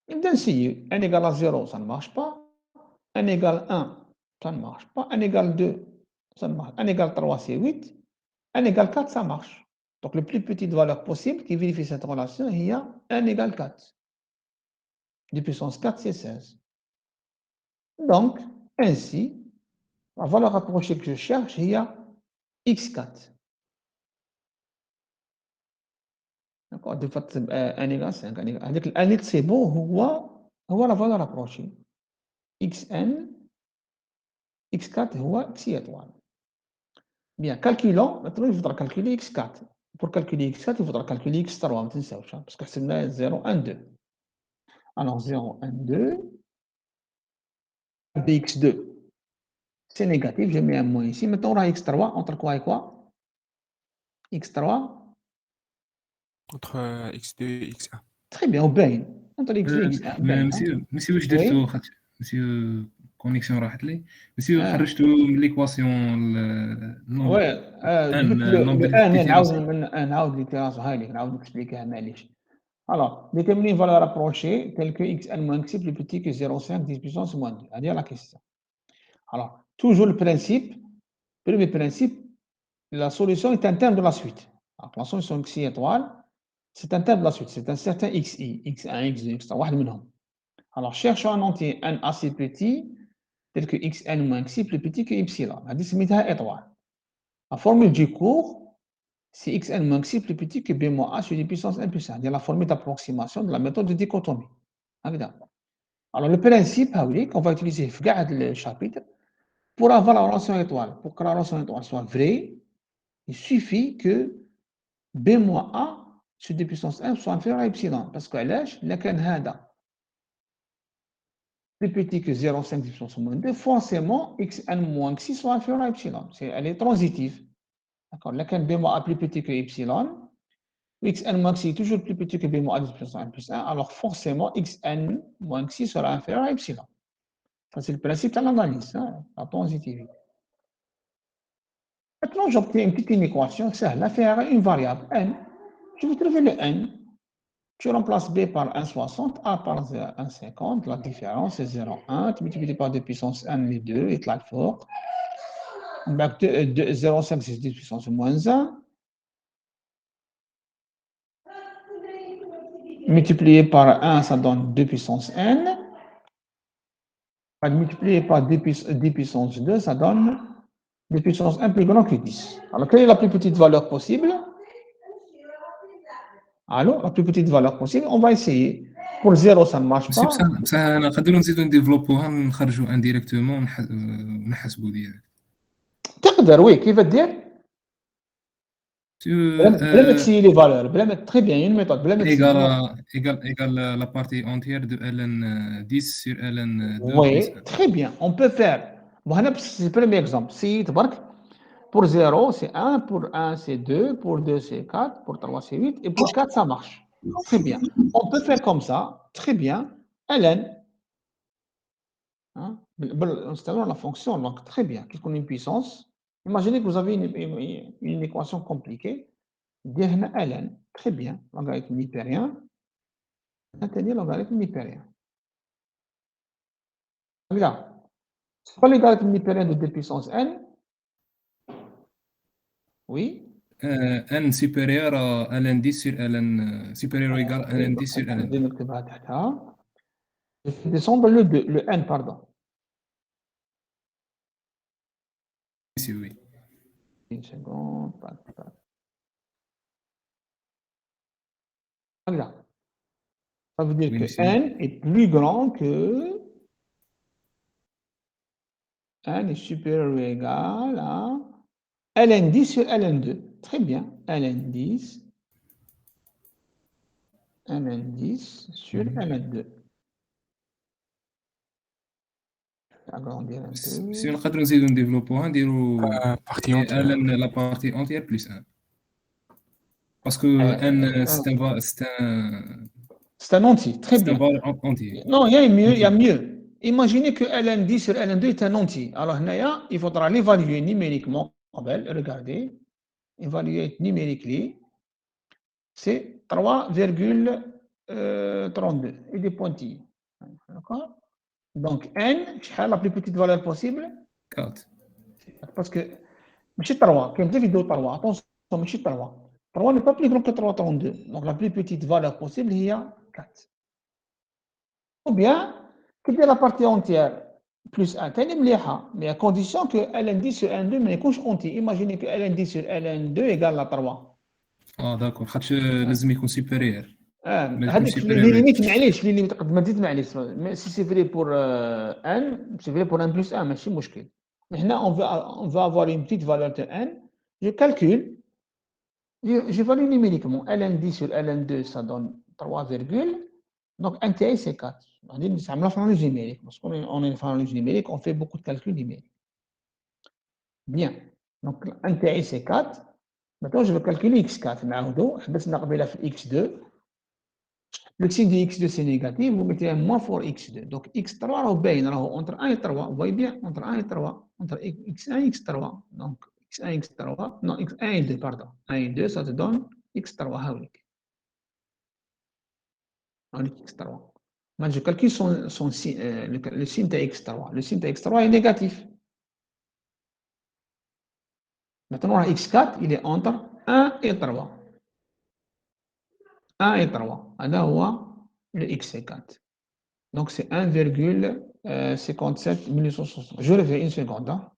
Il me donne si 1 égale à 0, ça ne marche pas. 1 égale 1, ça ne marche pas. 1 égale 2, ça ne marche pas. 1 égale 3, c'est 8. 1 égale 4, ça marche. Donc, la plus petite valeur possible qui vérifie cette relation, il y a 1 égale 4. 2 puissance 4, c'est 16. Donc, ainsi, la valeur approchée que je cherche, il y a x4. D'accord? De fait, 1 égale 5. Avec l c'est bon, هو la valeur approchée. xn, x4 هو x étoile. Bien, calculons. Maintenant, il faudra calculer x4. Pour calculer x4, il faudra calculer x3. Parce que c'est 0, 1, 2. Alors, 0, 1, 2. X2, c'est négatif. Je mets un moins ici. Maintenant, on a x3. Entre quoi et quoi? x3. Entre x2 et x1. Très bien, au bain. Entre x2 et x1. مسيو واش درتو مسيو كونيكسيون راحت لي مسيو خرجتو من ليكواسيون وي نعاود ليتيراسيون هاي ليك نعاود نكسبليكيها معليش. Alors, déterminer une valeur approchée telle que xn moins x plus petit que 0,5 10 puissance moins 2. C'est-à-dire la question. Alors, toujours le principe, premier principe, la solution est un terme de la suite. Alors, la solution xi étoile, c'est un terme de la suite, c'est un certain xi, x1, x2, x3, واحد منهم. Alors, cherchons un entier n assez petit, tel que xn moins xi plus petit que epsilon. هذه سميتها étoile. La formule du cours, c'est xn moins xi plus petit que b moins a sur 10 puissance 1 plus 1. C'est la formule d'approximation de la méthode de dichotomie. Alors, le principe, qu'on va utiliser dans le chapitre, pour avoir la relation étoile, pour que la relation étoile soit vraie, il suffit que b moins a sur 10 puissance 1 soit inférieur à epsilon. Parce que là, كان هذا plus petit que 0,5 10 puissance moins 2, forcément, xn moins xi soit inférieur à epsilon. Elle est transitive. D'accord. Là, quand b moins a plus petit que epsilon, xn moins xi est toujours plus petit que b moins a 10 puissance 1 plus 1, alors forcément, xn moins xi sera inférieur à epsilon. Ça, c'est le principe de l'analyse, la transitivité. Maintenant, j'obtiens une petite inéquation, celle là, faire une variable n. Je vais trouver le n. Tu remplaces b par 1,60, a par 1,50, la différence c'est 0,1, tu multiplies par 2 puissance 1, les deux, et tu l'as fort. 0,5 c'est 10 puissance moins 1. Multiplié par 1, ça donne 2 puissance n. Multiplié par 10 puissance 2, ça donne 2 puissance 1 plus grand que 10. Alors, quelle est la plus petite valeur possible? Alors, la plus petite valeur possible, on va essayer. Pour 0, ça ne marche pas. بصح نقدروا نزيدوا نديفلوبوها نخرجوا انديريكتومون ونحسبوا ديالك. تقدر وي كيف دير؟ بلا ما تسيي لي فالور، بلا ما très bien une méthode بلا ما تسيي. égale la partie entière de ln 10 sur ln 2 plus Oui, 1. très bien. On peut faire. Bon, c'est le premier exemple. Si tu marques, pour 0, c'est 1, pour 1, c'est 2, pour 2, c'est 4, pour 3, c'est 8, et pour 4, ça marche. Très bien. On peut faire comme ça, très bien, ln, hein, en installant la fonction, donc très bien, qu'est-ce qu'on a une puissance. Imaginez que vous avez une équation compliquée, dire ln, très bien, logarithme hypérien, maintenir logarithme hypérien. Là, c'est pas le logarithme hypérien de 2 puissance n, oui. n supérieur à ln 10 sur ln supérieur ou égal à ln 10 sur ln 2. نكتبها تحتها. Je fais descendre le 2, le n, pardon. Oui. Une seconde. Voilà. Ça veut dire Oui, que monsieur. n est plus grand que n est supérieur ou égal à ln10 sur ln2. Très bien. ln10 sur ln2. Agrandir un Si peu. نقدروا نزيدوا نديفلوبوها نديروا بارتي اونتيير. ln la partie entière plus 1. Parce que n C'est un entier. Très c'est un bien. valeur entier. Non, il y a mieux. Il y a mieux. Imaginez que ln10 sur ln2 est un entier. Alors, il faudra l'évaluer numériquement. Regardez. Évaluer numériquement. C'est 3,32 et des pointillés. D'accord? Donc, n, la plus petite valeur possible, 4. parce que, ماشي 3, كاين بزاف يديروا 3, attention, ماشي 3. 3 n'est pas plus grand que 3,32. Donc, la plus petite valeur possible, il y a 4. Ou bien, que la partie entière plus 1, mais à condition que ln10 sur ln2 ما يكونش entier. Imaginez que ln10 sur ln2 égale à 3. داكور خاطش لازم يكون supérieur. ما يكون هذيك supérieur لي ما ليميت يكونش. معليش، لي ليميت قد ما تزيد معليش، سي سي فري بور ان سي فري بور ان بلس ان ماشي مشكل. هنا on va avoir une petite valeur de n, je calcule, j'évalue numériquement ln10 sur ln2 ça donne 3 virgule, donc n تاعي c'est 4. غادي نستعملها في l'analyse numérique parce qu'on est en analyse numérique, on fait beaucoup de calculs numériques. Bien, donc n تاعي c'est 4. Maintenant je vais calculer x4 نعاودو حبسنا قبيله في x2. Le signe de x2 c'est négatif, vous mettez un moins pour x2. Donc x3 entre 1 et 3. Vous voyez bien, entre 1 et 3. Entre x1 et x3. Donc x1 x3. Non, x1 et 2, pardon. 1 et 2, ça te donne x3. X3. Maintenant, je calcule le signe de x3. Le signe de x3 est négatif. Maintenant, x4, il est entre 1 et 3. 1 et 3. Alors, le x4. Donc, c'est 1,57 1960. Je refais une seconde. Hein.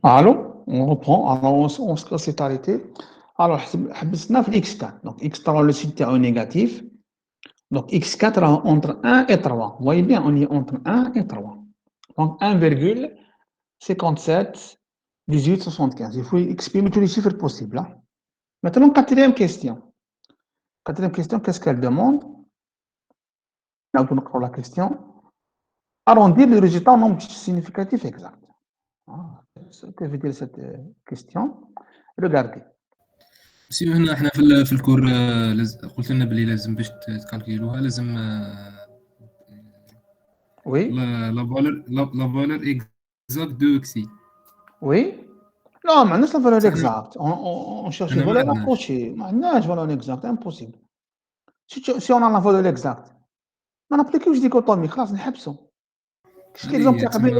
Allô, on reprend. Alors, on s'est arrêté. Alors, حبسنا في x4. Donc, x3, le site est négatif. Donc, x4 entre 1 et 3. Vous voyez bien, on est entre 1 et 3. Donc, 1,57, 18, 75. Il faut exprimer tous les chiffres possibles. Hein. Maintenant, quatrième question. Quatrième question, qu'est-ce qu'elle demande? Là, on prend la question. Arrondir le résultat en nombre significatif exact. Ce que veut dire cette question? Regardez. سي هنا احنا في الكور قلت لنا بلي لازم باش تكالكيلوها لازم Oui, لا فالور اكزاكت دو اكسي oui. Non, maintenant, c'est la valeur حنا exacte. On cherche une ما valeur عندناش approchée. Maintenant, une valeur exacte, impossible. Si on a la valeur exacte, on applique je dichotomie, خلاص نحبسوا. Qu'est-ce هذه l'exemple هي تاع قبل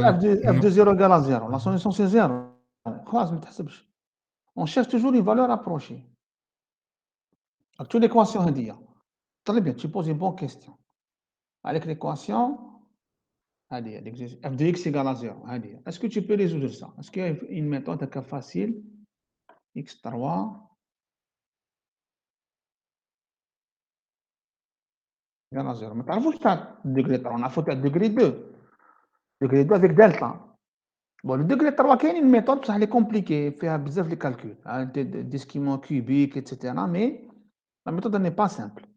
تما f2 0 égale à 0? La solution c'est 0. خلاص ما تحسبش. On cherche toujours une valeur approchée. Donc, toute l'équation هذه. Très bien, tu poses une bonne question. Avec l'équation, هذه f de x égale à 0. هذه. Est-ce que tu peux résoudre ça? Est-ce qu'il y a une méthode facile? x3 égale à 0. ما تعرفوش تاع degré 3, on a fait degré 2. Degré 2 avec delta. Bon, le degré 3 كاين une méthode بصح elle est compliquée, فيها بزاف les calculs, des schémas cubiques, etc. Mais la méthode n'est pas simple.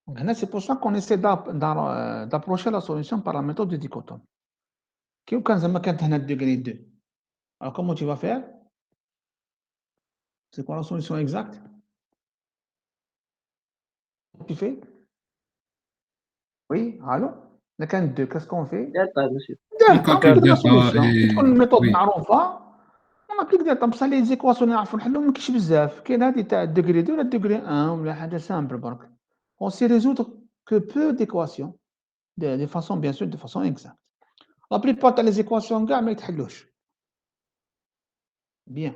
Donc, c'est pour ça qu'on essaie d'approcher la solution par la méthode de dichotomie. كيف كان زعما كانت هنا degré 2. Alors, comment tu vas faire? C'est quoi la solution exacte? Tu fais? Oui, allô? Il y a qu'un 2, qu'est-ce qu'on fait? دلتا monsieur. Delta, on نكالكيل applique la دلتا solution. تكون الميثود وي معروفة. On applique delta. بصح لي زيكواسيون اللي نعرفوا نحلهم ما كاينش بزاف. كاين هذه تاع الديغري 2 ولا الديغري 1 ولا حاجة سامبل برك. On sait résoudre que peu d'équations. De façon, bien sûr, de façon exacte. La plupart des équations كاع ما يتحلوش. Bien.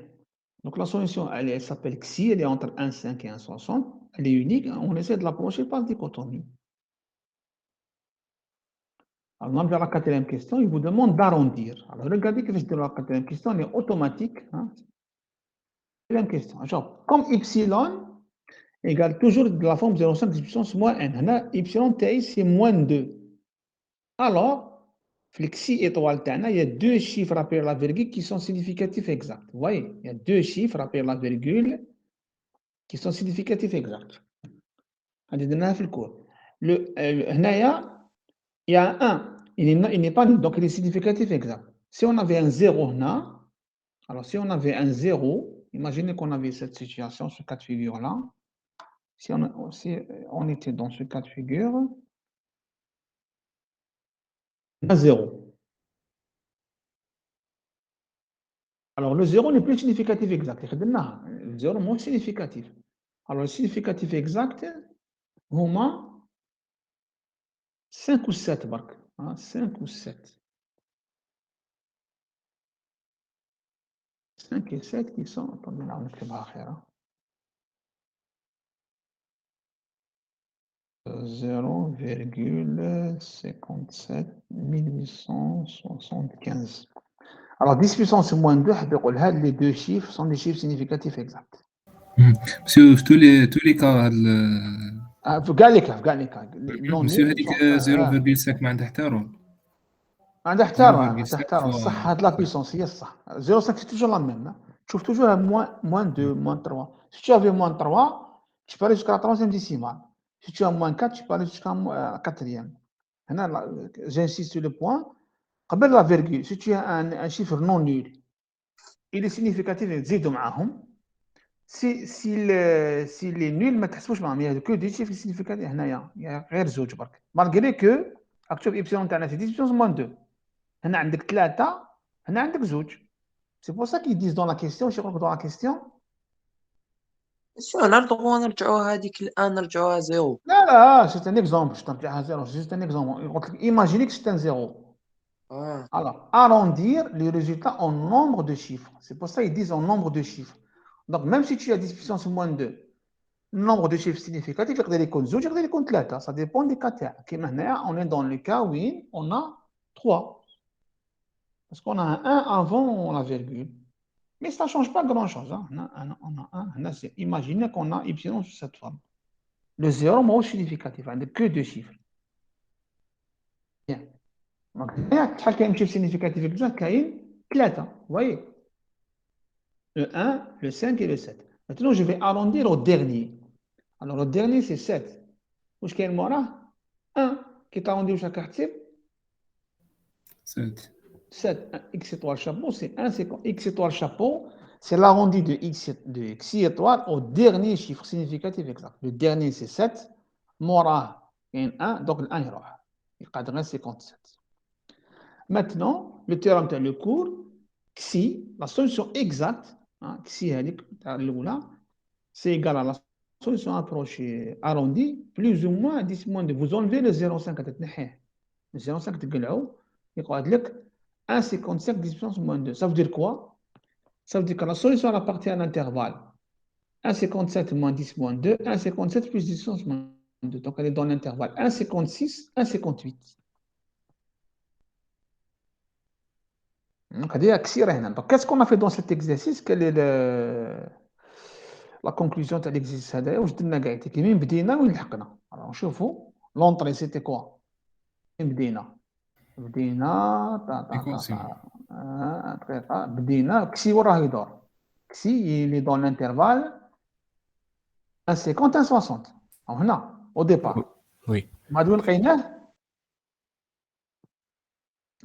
Donc la solution, elle s'appelle XI, elle est entre 1,5 et 1,60. Elle est unique. On essaie de l'approcher par dichotomie. Alors, on va à la quatrième question. Il vous demande d'arrondir. Alors, regardez que je la quatrième question, elle est automatique. Hein. Quatrième question. Genre, comme epsilon égale toujours de la forme 0,5 puissance moins n. Là, epsilon ti, c'est moins 2. Alors, flexi étoile tana, il y a deux chiffres après la virgule qui sont significatifs exacts. Vous voyez, il y a deux chiffres après la virgule qui sont significatifs exacts. هذه في الكور. هنايا il y a un 1. Il n'est pas nul, donc il est significatif exact. Si on avait un 0 là, alors si on avait un 0, imaginez qu'on avait cette situation, ce cas de figure-là. Si on était dans ce cas de figure, on a 0. Alors le 0 n'est plus significatif exact. Le 0 est moins significatif. Alors le significatif exact, هما 5 ou 7 برك. 5 ou 7. 5 et 7 qui sont, attendez, là, on écrit à 0,57 1875. Alors 10 puissance moins 2, les deux chiffres sont des chiffres significatifs exacts. مسيو في تولي كا هاد في كاع لي كا non مسيو nul هذيك sont 0.5 ما عندها حتى رول عندها حتى 0.5 صح هاد لا بيسونس هي الصح 0,5 c'est toujours la même. تشوف toujours moins 2, moins 3. Si tu avais moins 3, tu peux aller jusqu'à la troisième décimale. Si tu as moins 4, tu peux aller jusqu'à la quatrième. J'insiste sur le point. قبل la virgule, si tu as un chiffre non nul, il est significatif, تزيدوا معاهم. s'il est nul ما تحسبوش معاهم. Il y a que des chiffres significatifs هنايا غير زوج برك. Malgré que اكتب epsilon تاعنا في 10 puissance moins 2. هنا عندك 3 هنا عندك زوج. C'est pour ça qu'ils disent dans la question, je crois que dans la question. monsieur نرجعوها هذيك الآن نرجعوها زيرو. Là, c'est un exemple. Je t'en prie à 0. C'est juste un exemple. Imaginez que c'est un 0. Alors, arrondir les résultats en nombre de chiffres. C'est pour ça qu'ils disent en nombre de chiffres. Donc, même si tu as 10 puissance moins 2, nombre de chiffres significatifs, يقدر يكون زوج يقدر يكون 3. Ça dépend des cas تاعك. كيما هنا, on est dans le cas où on a 3. Parce qu'on a un 1 avant la virgule. Mais ça ne change pas grand-chose. Hein. Imaginez qu'on a y sous cette forme. Le 0 est significatif, il n'y a que deux chiffres. Bien. Donc, il y a un chiffre significatif exact, il y a 3. Vous voyez? Le 1, le 5 et le 7. Maintenant, je vais arrondir au dernier. Alors, le dernier, c'est 7. Où est-ce qu'il y a le mora? 1. Qui est arrondi au chaque type? 7. 7. X étoile chapeau, c'est 1. X étoile chapeau, c'est l'arrondi de X étoile au dernier chiffre significatif exact. Le dernier, c'est 7. Mora, il y a 1. Donc, le 1, il aura. Il cadre 57. Maintenant, le théorème de le cours, xi, la solution exacte, xi, c'est égal à la solution approchée arrondie, plus ou moins 10 moins 2. Vous enlevez le 0,5 le 0,5 il y a 1,55 10 puissance moins 2. Ça veut dire quoi? Ça veut dire que la solution appartient à l'intervalle 1,57 moins 10 moins 2, 1,57 plus 10 puissance moins 2. Donc, elle est dans l'intervalle 1,56, 1,58. Donc, qu'est-ce qu'on a fait dans cet exercice? Quelle est la conclusion de l'exercice? Alors, on chauffe. L'entrée, c'était quoi? Équation. Xi, il est dans l'intervalle 1,50, 1,60. Au départ. Oui. Dans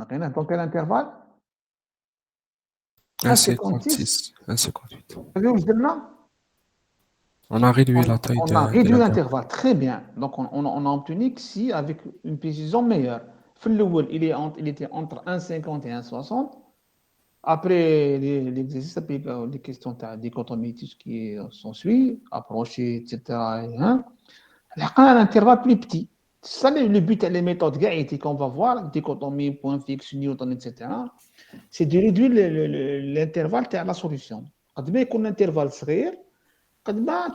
quel intervalle? 1,56, 1,58. On a réduit la taille On a réduit l'intervalle, très bien. Donc, on a obtenu xi avec une précision meilleure. Il était entre 1,50 et 1,60. Après l'exercice, les questions de dichotomie, tout ce qui s'ensuit, approcher, etc. On a un intervalle plus petit. C'est ça le but des méthodes gaïtiques qu'on va voir, dichotomie, point fixe, Newton, etc. C'est de réduire l'intervalle à la solution. Quand on a un intervalle صغير,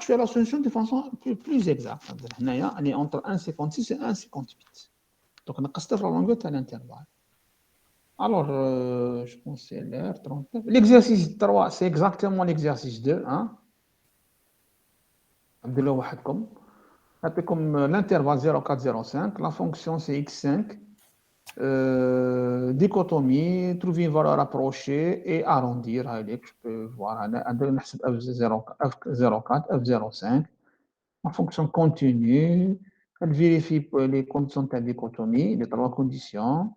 tu as la solution de façon plus exacte. Elle est entre 1,56 et 1,58. Donc, on a la longueur de l'intervalle. Alors, je pense que c'est l'heure 39. L'exercice 3, c'est exactement l'exercice 2. Comme l'intervalle 0,405, la fonction c'est x5. Dichotomie, trouver une valeur approchée et arrondir. Je peux voir F04, F05. En fonction continue, elle vérifie les conditions de dichotomie, les trois conditions.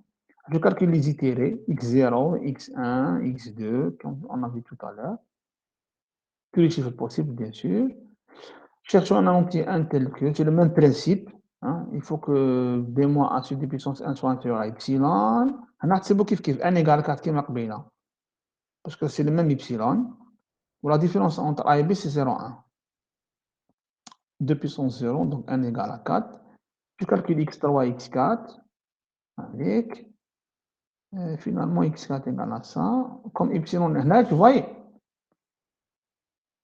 Je calcule les itérés, x0, x1, x2, comme on a vu tout à l'heure. Tous les chiffres possibles, bien sûr. Cherchons un tel que, c'est le même principe. Il faut que d moins a sur d puissance 1 soit inférieur à epsilon. C'est beau kiff 1 égale 4 qui marque là. Parce que c'est le même epsilon. La différence entre A et B, c'est 0,1. 2 puissance 0, donc 1 égale à 4. Je calcule x3, x4. Avec. Finalement, x4 égale à ça. Comme epsilon est là, tu vois,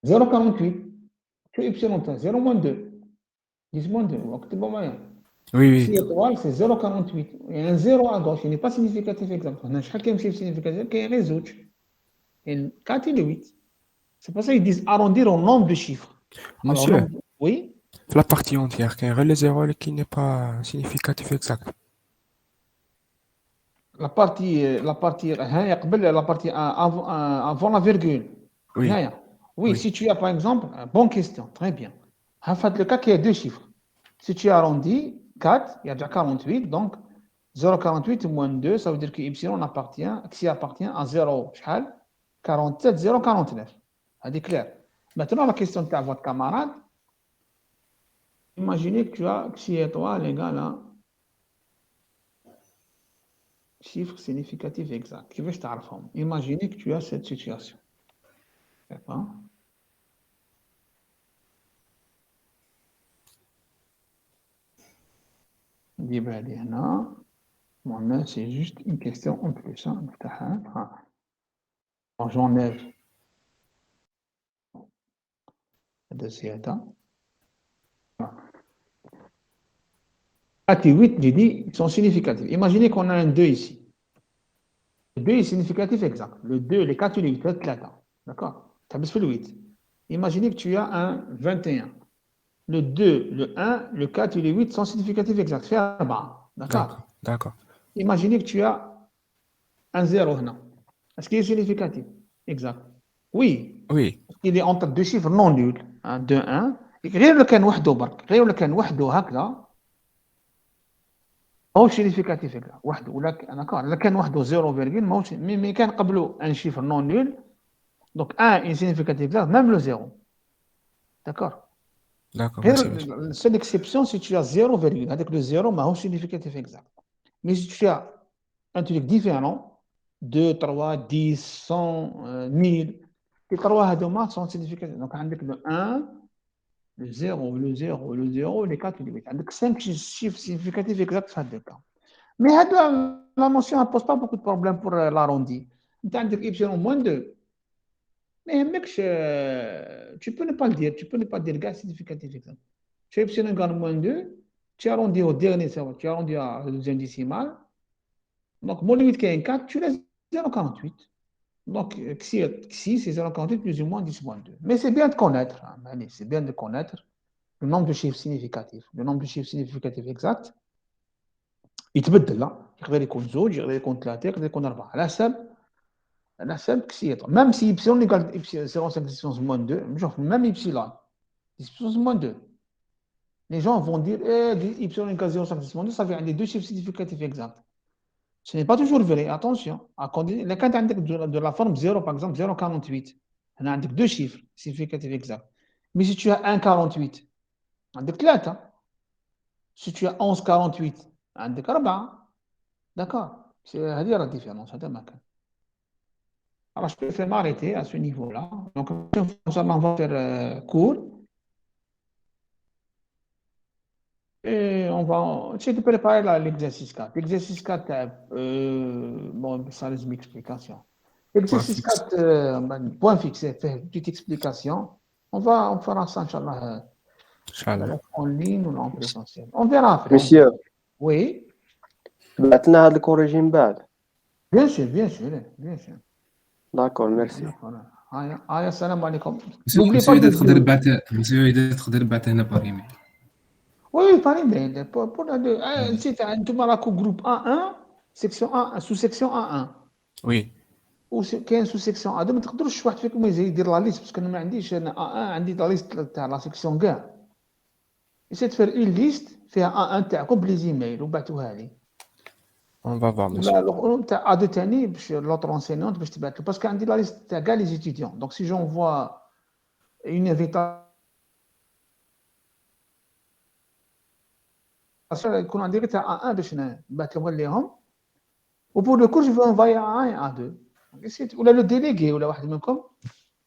0,48. Tu epsilon, 0 moins 2. 10 moins 2. Oui, Si oui. étoile, c'est 0,48. Il y a un 0 à gauche, il n'est pas significatif exactement. Chacun chiffre significatif qui résout. Et 4 et le 8. C'est pour ça qu'ils disent arrondir au nombre de chiffres. Monsieur, Alors, oui. la partie entière, qui est le 0 qui n'est pas significatif exact. La partie avant la virgule. Oui. Oui, Oui. si tu as par exemple, bonne question, très bien. En fait, le cas qui a deux chiffres. Si tu arrondis 4, il y a déjà 48, donc 0,48 moins 2, ça veut dire que epsilon appartient à 0, 47, 0,49. C'est clair. Maintenant, la question de votre camarade, imaginez que tu as xi étoile égale à chiffre significatif exact. Qui veut que je t'arrête? Imaginez que tu as cette situation. D'accord? C'est juste une question en plus. J'enlève de zeta. 4 et 8, j'ai dit, ils sont significatifs. Imaginez qu'on a un 2 ici. Le 2 est significatif exact. Le 2, les 4 et les 8, c'est 3. D'accord? تحبس في ال 8. Imaginez que tu as un 21. Le 2, le 1, le 4 et le 8 sont significatifs exacts. Fais 4. D'accord? d'accord, d'accord. Imaginez que tu as un 0 هنا. Est-ce qu'il est significatif? Exact. Oui. Oui, Il est entre deux chiffres non nuls. 2, 1. غير لو كان وحده برك. غير لو كان وحده هكذا ماهوش significatif هكذا. وحده ولا d'accord. إذا كان وحده 0, ماهوش مي كان قبله un chiffre non nul. Donc 1 est significatif exact, même le 0. D'accord? d'accord, merci, monsieur. La seule exception, si tu as 0, avec le 0, ماهوش significatif exact. Mais si tu as un truc différent, 2, 3, 10, 100, 1000, les 3 هذوما sont significatifs. Donc عندك le 1, le 0, le 0, le 0, les 4 et le 8. عندك 5 chiffres significatifs exacts في هذا الكا. Mais la notion ne pose pas beaucoup de problèmes pour l'arrondi. Tu as y moins 2. Mais mec, tu peux ne pas le dire. Tu peux ne pas dire le gars significatif exact. Tu as y égale moins 2. Tu arrondis au dernier, tu arrondis à la deuxième décimale. Donc, moins 8 qui est 4, tu laisses 0,48. Donc, xi, c'est 0,48 plus ou moins 10 moins 2. Mais c'est bien de connaître. Allez, c'est bien de connaître le nombre de chiffres significatifs. Le nombre de chiffres significatifs exacts. يتبدل لا يقدر يكون 2 يقدر يكون 3 يقدر يكون 4 على حسب كسيط même si y égale 0,5 moins 2 شوف même y moins 2 les gens vont dire y égale 0,5 moins 2 ça fait عندي deux chiffres significatifs exacts. Ce n'est pas toujours vrai, attention. Quand tu as de la forme 0, par exemple 0,48, on a deux chiffres significatifs exacts. Mais si tu as 1,48, on a 3. Si tu as 11,48, on a 4. D'accord? C'est la différence. Alors, je préfère m'arrêter à ce niveau-là. Donc, on va faire court. Et on va essayer de préparer l'exercice 4. L'exercice 4, bon, ça les explications. Point L'exercice fixe. 4, point fixé, fait une petite explication. On fera ça, Inch'Allah, Inch'Allah. en ligne ou en présentiel. On verra après. مسيو Oui, بعثنا هاد الكوريجي من بعد. bien sûr, bien sûr, bien sûr. داكور ميرسي. Aya, salam alaikum. مسيو N'oubliez مسيو pas إذا de تقدر تبعث مسيو إذا تقدر تبعث هنا باغ ايميل. Oui, par email. Pour la deux. Si tu as un groupe A1, section A1, sous-section A1. Oui, وكاين سو سيكسيون هذا ما تقدروش واحد فيكم يدير لا ليست باسكو انا ما عنديش انا عندي لا ليست تاع لا سيكسيون كاع يسيت فير اون ليست فيها تاعكم بلي زيميل وبعثوها لي on va voir, monsieur. ولا تاع ادو ثاني باش لوتر انسينيونت باش تبعث له باسكو عندي لا ليست تاع كاع لي زيتيديون دونك سي جونفوا اون انفيتاسيون يكون عندي غير تاع A1 باش نبعث لهم وبور لو كور جو فو انفاي A1 A2 ولا لو ديليغي ولا واحد منكم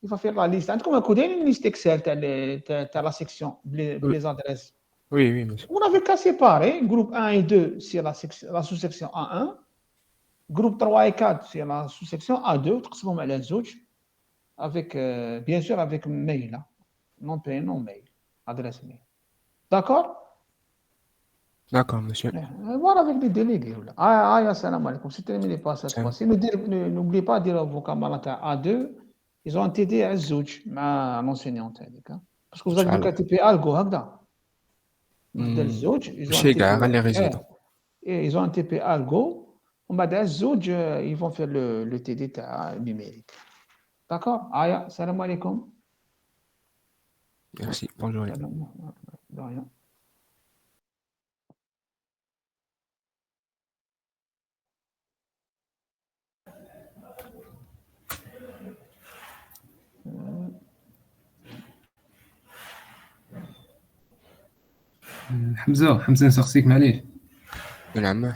il va faire la liste. عندكم هاكو دايرين ليست اكسل تاع la section les adresses. Oui, oui, monsieur. On avait qu'à séparer groupe 1 et 2 c'est la sous-section A1, groupe 3 et 4 c'est la sous-section A2 تقسمهم على زوج avec bien sûr avec mail là. Nom prénom mail, adresse mail. D'accord? D'accord, monsieur. Voir avec les délégués. Salam alaikum. Si tu termines pas cette fois-ci, n'oubliez pas de dire à vos camarades à A2, ils ont un TD à Zouch, à l'enseignante. Parce que vous avez le KTP Algo, Chez Gare, les résidents. et ils ont un TP Algo. On va dire Zouch, ils vont faire le TD numérique. D'accord? Salam alaikum. Merci, bonjour. De rien. حمزة نسقسيك معليش. نعم.